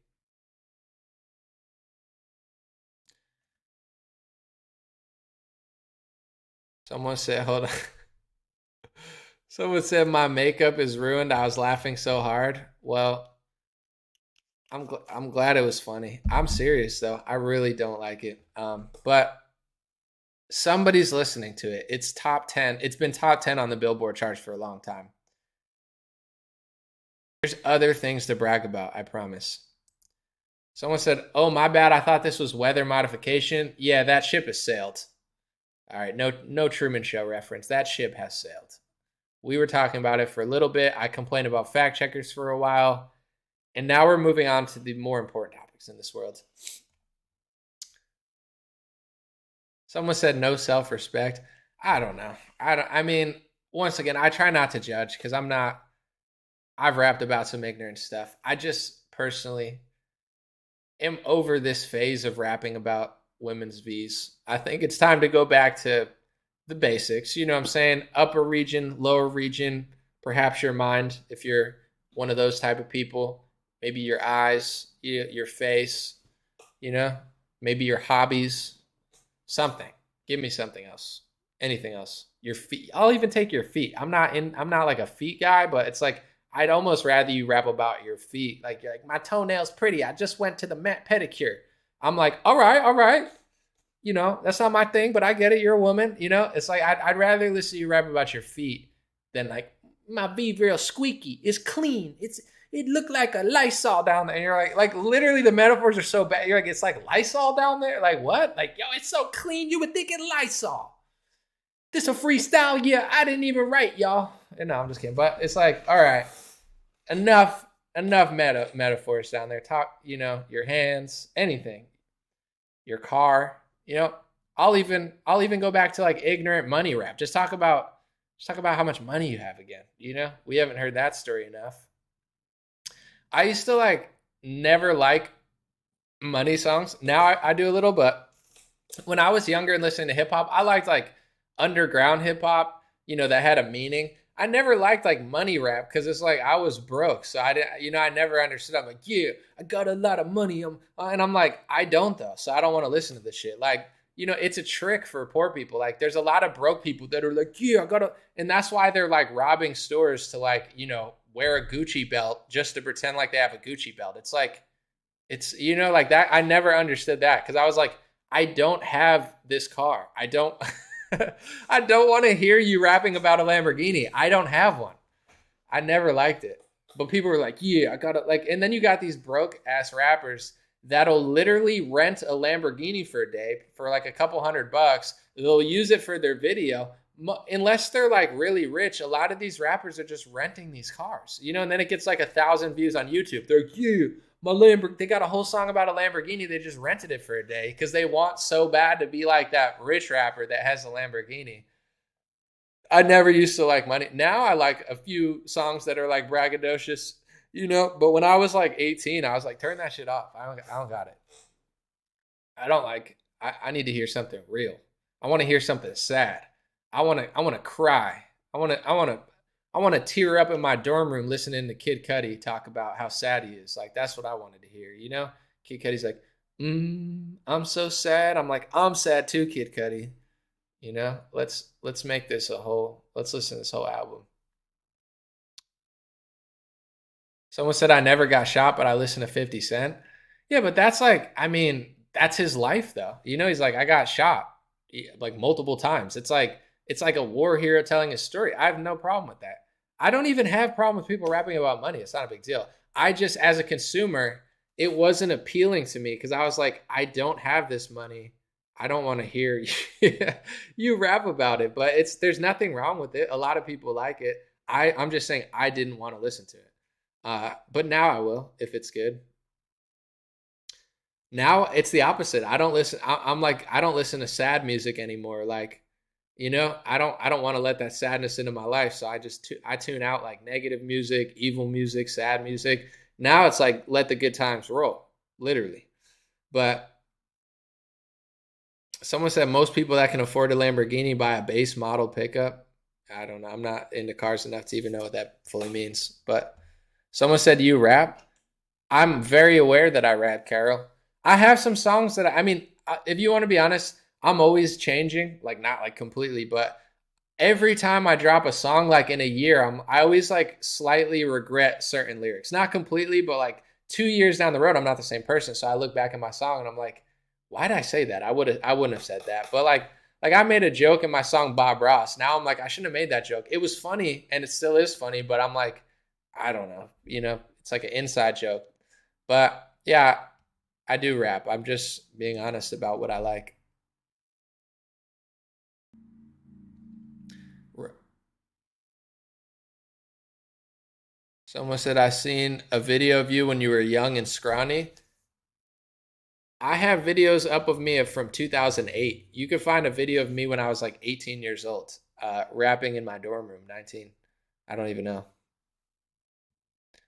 Someone said, hold on. Someone said my makeup is ruined. I was laughing so hard. Well, I'm glad it was funny. I'm serious though. I really don't like it. But somebody's listening to it. It's top 10. It's been top 10 on the Billboard charts for a long time. There's other things to brag about, I promise. Someone said, oh, my bad. I thought this was weather modification. Yeah, that ship has sailed. All right, no Truman Show reference. That ship has sailed. We were talking about it for a little bit. I complained about fact checkers for a while. And now we're moving on to the more important topics in this world. Someone said no self-respect. I don't know. I mean, once again, I try not to judge because I've rapped about some ignorant stuff. I just personally am over this phase of rapping about women's V's. I think it's time to go back to the basics. You know what I'm saying? Upper region, lower region, perhaps your mind, if you're one of those type of people. Maybe your eyes, your face, maybe your hobbies, something. Give me something else. Anything else. Your feet. I'll even take your feet. I'm not like a feet guy, but it's like I'd almost rather you rap about your feet. Like you're like, my toenail's pretty. I just went to the pedicure. I'm like, all right. That's not my thing, but I get it. You're a woman. It's like I'd rather listen to you rap about your feet than like my V real squeaky. It's clean. It looked like a Lysol down there. And you're like literally the metaphors are so bad. You're like, it's like Lysol down there? Like what? Like, yo, it's so clean. You would think it's Lysol. This a freestyle? Yeah, I didn't even write, y'all. And no, I'm just kidding. But it's like, all right, enough metaphors down there. Talk, your hands, anything. Your car, I'll even go back to like ignorant money rap. Just talk about how much money you have again. We haven't heard that story enough. I used to like never like money songs. Now I do a little, but when I was younger and listening to hip hop, I liked like underground hip hop, that had a meaning. I never liked like money rap because it's like I was broke, so I didn't, I never understood. I'm like, yeah, I got a lot of money, and I'm like, I don't though, so I don't want to listen to this shit. Like, it's a trick for poor people. Like, there's a lot of broke people that are like, yeah, I gotta, and that's why they're like robbing stores to like, wear a Gucci belt just to pretend like they have a Gucci belt. It's like, it's, like that. I never understood that because I was like, I don't have this car. I don't want to hear you rapping about a Lamborghini. I don't have one. I never liked it. But people were like, yeah, I got it. Like, and then you got these broke ass rappers that'll literally rent a Lamborghini for a day for like a couple $100. They'll use it for their video. Unless they're like really rich, a lot of these rappers are just renting these cars, and then it gets like 1,000 views on YouTube. They're like, yeah, my Lamborghini. They got a whole song about a Lamborghini. They just rented it for a day because they want so bad to be like that rich rapper that has a Lamborghini. I never used to like money. Now I like a few songs that are like braggadocious, But when I was like 18, I was like, turn that shit off. I don't got it. I don't like. I need to hear something real. I want to hear something sad. I want to cry. I want to I want to tear up in my dorm room listening to Kid Cudi talk about how sad he is. Like, that's what I wanted to hear, you know? Kid Cudi's like, I'm so sad. I'm like, I'm sad too, Kid Cudi. You know, let's make this a whole. Let's listen to this whole album. Someone said I never got shot, but I listened to 50 Cent. Yeah, but that's like, I mean, that's his life though. You know, he's like, I got shot like multiple times. It's like a war hero telling his story. I have no problem with that. I don't even have problem with people rapping about money. It's not a big deal. I just, as a consumer, it wasn't appealing to me because I was like, I don't have this money. I don't want to hear you rap about it, but there's nothing wrong with it. A lot of people like it. I'm just saying I didn't want to listen to it. But now I will if it's good. Now it's the opposite. I don't listen. I'm like I don't listen to sad music anymore. Like, you know, I don't want to let that sadness into my life. So I tune out like negative music, evil music, sad music. Now it's like let the good times roll, literally. But someone said most people that can afford a Lamborghini buy a base model pickup. I don't know. I'm not into cars enough to even know what that fully means. But someone said, "You rap?" I'm very aware that I rap, Carol. I have some songs that I mean, if you want to be honest, I'm always changing, like not like completely, but every time I drop a song, like in a year, I always like slightly regret certain lyrics. Not completely, but like 2 years down the road, I'm not the same person. So I look back at my song and I'm like, why did I say that? I wouldn't have said that. But like I made a joke in my song Bob Ross. Now I'm like, I shouldn't have made that joke. It was funny and it still is funny, but I'm like, I don't know, it's like an inside joke. But yeah, I do rap. I'm just being honest about what I like. Someone said, I seen a video of you when you were young and scrawny. I have videos up of me from 2008. You could find a video of me when I was like 18 years old, rapping in my dorm room, 19. I don't even know.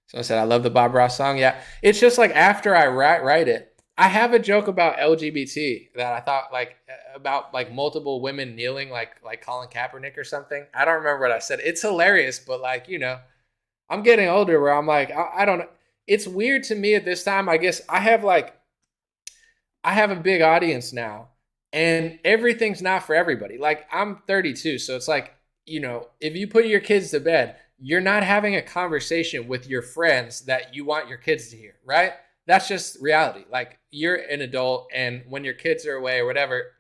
Someone said, I love the Bob Ross song. Yeah. It's just like after I write it, I have a joke about LGBT that I thought like about like multiple women kneeling like Colin Kaepernick or something. I don't remember what I said. It's hilarious, but like, I'm getting older where I'm like, I don't know. It's weird to me at this time. I guess I have a big audience now and everything's not for everybody. Like I'm 32. So it's like, if you put your kids to bed, you're not having a conversation with your friends that you want your kids to hear, right? That's just reality. Like you're an adult and when your kids are away or whatever,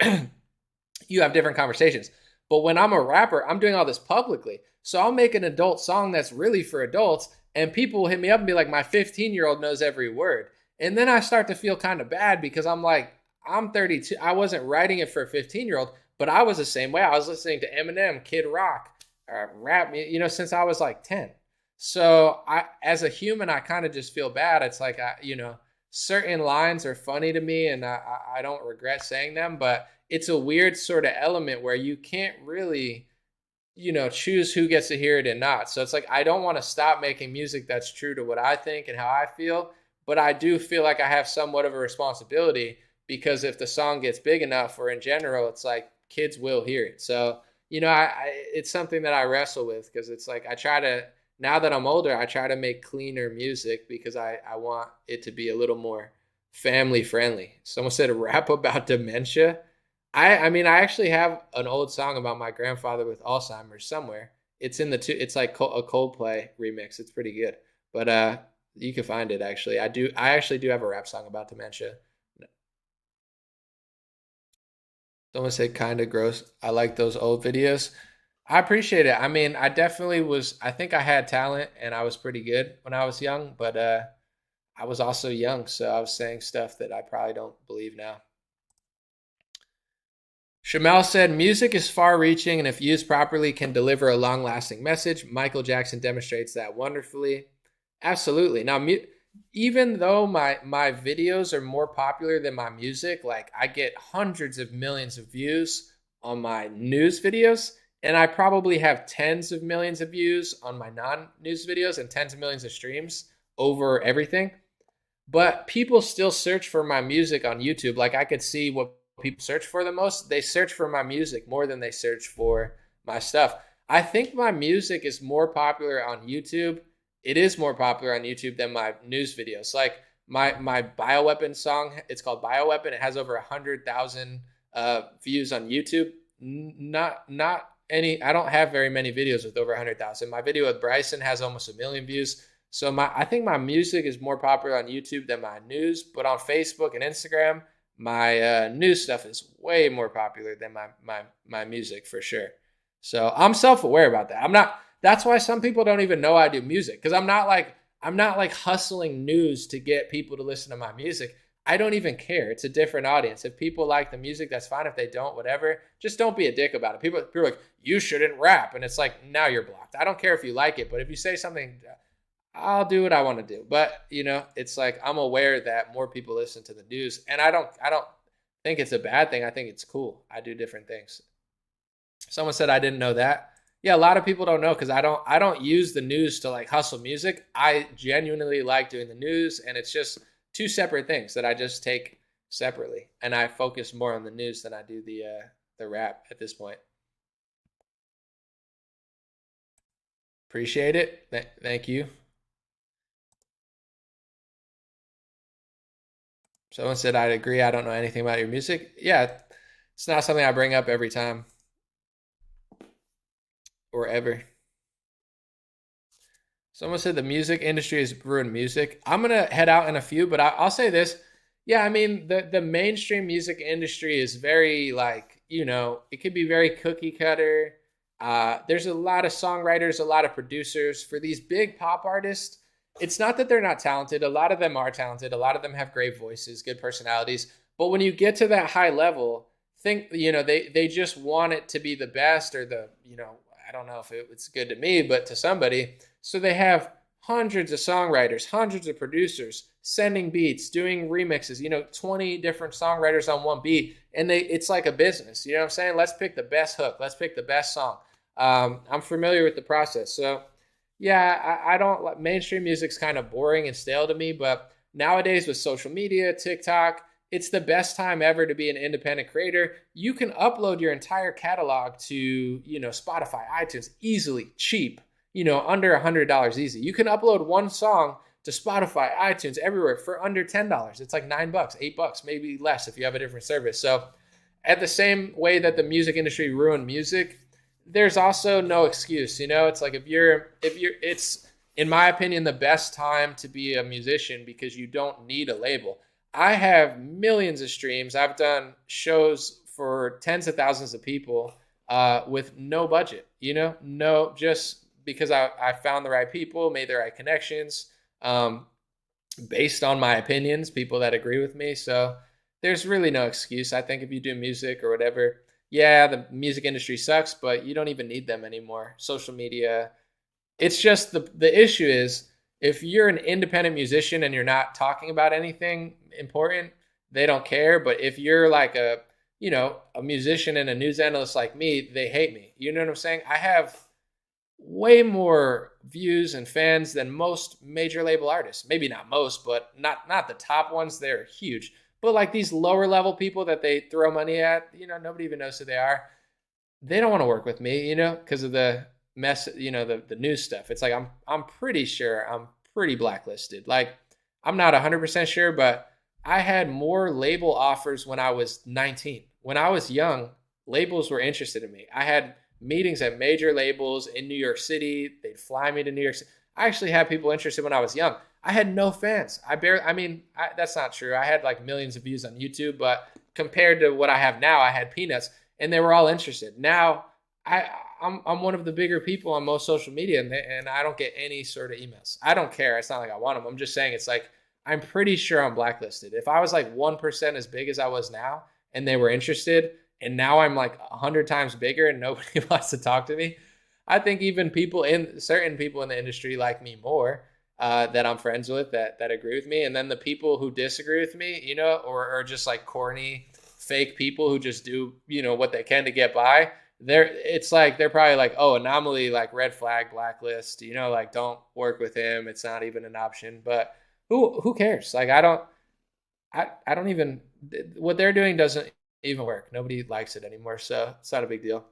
you have different conversations. But when I'm a rapper, I'm doing all this publicly. So I'll make an adult song that's really for adults and people will hit me up and be like, my 15-year-old knows every word. And then I start to feel kind of bad because I'm like, I'm 32. I wasn't writing it for a 15-year-old, but I was the same way. I was listening to Eminem, Kid Rock, rap, since I was like 10. So as a human, I kind of just feel bad. It's like, certain lines are funny to me and I don't regret saying them, but it's a weird sort of element where you can't really, choose who gets to hear it and not. So it's like, I don't want to stop making music that's true to what I think and how I feel, but I do feel like I have somewhat of a responsibility because if the song gets big enough or in general, it's like kids will hear it. So, it's something that I wrestle with because it's like now that I'm older, I try to make cleaner music because I want it to be a little more family friendly. Someone said a rap about dementia. I mean, I actually have an old song about my grandfather with Alzheimer's somewhere. It's it's like a Coldplay remix. It's pretty good, but you can find it actually. I actually do have a rap song about dementia. Someone said kind of gross. I like those old videos. I appreciate it. I mean, I think I had talent and I was pretty good when I was young, but I was also young, so I was saying stuff that I probably don't believe now. Shamel said, music is far reaching and if used properly can deliver a long lasting message. Michael Jackson demonstrates that wonderfully. Absolutely. Now, even though my videos are more popular than my music, like I get hundreds of millions of views on my news videos, and I probably have tens of millions of views on my non-news videos and tens of millions of streams over everything. But people still search for my music on YouTube. Like I could see what people search for the most. They search for my music more than they search for my stuff. I think my music is more popular on YouTube. It is more popular on YouTube than my news videos. Like my bioweapon song, it's called Bioweapon. It has over 100,000 views on YouTube. Not any. I don't have very many videos with over 100,000. My video with Bryson has almost 1 million views. So I think my music is more popular on YouTube than my news. But on Facebook and Instagram, my news stuff is way more popular than my music for sure. So I'm self-aware about that. I'm not. That's why some people don't even know I do music, because I'm not like hustling news to get people to listen to my music. I don't even care. It's a different audience. If people like the music, that's fine. If they don't, whatever. Just don't be a dick about it. People are like, you shouldn't rap, and it's like, now you're blocked. I don't care if you like it, but if you say something, I'll do what I want to do. But it's like, I'm aware that more people listen to the news, and I don't think it's a bad thing. I think it's cool. I do different things. Someone said I didn't know that. Yeah, a lot of people don't know, because I don't use the news to like hustle music. I genuinely like doing the news, and it's just two separate things that I just take separately, and I focus more on the news than I do the rap at this point. Appreciate it. Thank you. Someone said I'd agree. I don't know anything about your music. Yeah, it's not something I bring up every time or ever. Someone said the music industry has ruined music. I'm gonna head out in a few, but I'll say this. Yeah, I mean the mainstream music industry is very like it could be very cookie cutter. There's a lot of songwriters, a lot of producers for these big pop artists. It's not that they're not talented. A lot of them are talented. A lot of them have great voices, good personalities. But when you get to that high level, think they just want it to be the best, or I don't know if it's good to me, but to somebody. So they have hundreds of songwriters, hundreds of producers sending beats, doing remixes, 20 different songwriters on one beat. And it's like a business. You know what I'm saying? Let's pick the best hook. Let's pick the best song. I'm familiar with the process. So yeah, I don't like mainstream music's kind of boring and stale to me, but nowadays with social media, TikTok, it's the best time ever to be an independent creator. You can upload your entire catalog to, Spotify, iTunes easily, cheap, under $100 easy. You can upload one song to Spotify, iTunes, everywhere for under $10. It's like $9, $8, maybe less if you have a different service. So at the same way that the music industry ruined music, there's also no excuse. It's like it's, in my opinion, the best time to be a musician, because you don't need a label. I have millions of streams. I've done shows for tens of thousands of people with no budget, no, just because I found the right people, made the right connections, based on my opinions, people that agree with me. So there's really no excuse. I think if you do music or whatever, yeah, the music industry sucks, but you don't even need them anymore. Social media, it's just the issue is, if you're an independent musician and you're not talking about anything important, they don't care. But if you're like a musician and a news analyst like me, they hate me. You know what I'm saying? I have way more views and fans than most major label artists. Maybe not most, but not the top ones. They're huge. But like these lower level people that they throw money at, nobody even knows who they are. They don't want to work with me, because of the mess, the news stuff. It's like I'm pretty sure I'm pretty blacklisted. Like, I'm not 100% sure, but I had more label offers when I was 19. When I was young, labels were interested in me. I had meetings at major labels in New York City. They'd fly me to New York City. I actually had people interested when I was young. I had no fans. That's not true. I had like millions of views on YouTube, but compared to what I have now, I had peanuts, and they were all interested. Now, I'm one of the bigger people on most social media, and I don't get any sort of emails. I don't care. It's not like I want them. I'm just saying, it's like, I'm pretty sure I'm blacklisted. If I was like 1% as big as I was now, and they were interested, and now I'm like 100 times bigger and nobody wants to talk to me, I think even certain people in the industry like me more, that I'm friends with, that agree with me. And then the people who disagree with me, or just like corny, fake people who just do, what they can to get by, it's like they're probably like, oh, anomaly, like red flag, blacklist, like don't work with him. It's not even an option. But who cares? Like, I don't even, what they're doing doesn't even work. Nobody likes it anymore, so it's not a big deal.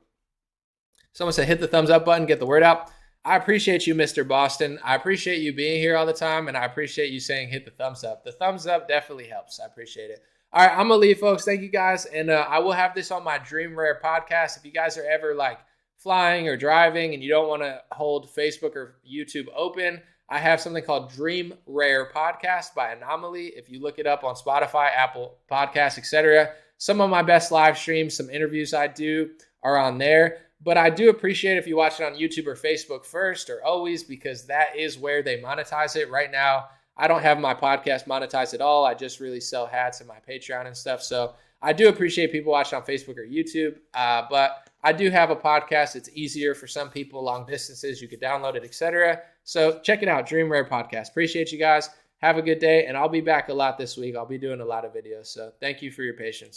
Someone said hit the thumbs up button, get the word out. I appreciate you, Mr. Boston. I appreciate you being here all the time, and I appreciate you saying hit the thumbs up. The thumbs up definitely helps. I appreciate it. All right, I'm going to leave, folks. Thank you, guys. And I will have this on my Dream Rare podcast. If you guys are ever like flying or driving and you don't want to hold Facebook or YouTube open, I have something called Dream Rare Podcast by Anomaly. If you look it up on Spotify, Apple Podcasts, etc., some of my best live streams, some interviews I do are on there. But I do appreciate if you watch it on YouTube or Facebook first or always, because that is where they monetize it. Right now, I don't have my podcast monetized at all. I just really sell hats and my Patreon and stuff. So I do appreciate people watching on Facebook or YouTube. But I do have a podcast. It's easier for some people, long distances. You could download it, etc. So check it out, Dream Rare Podcast. Appreciate you guys. Have a good day. And I'll be back a lot this week. I'll be doing a lot of videos. So thank you for your patience.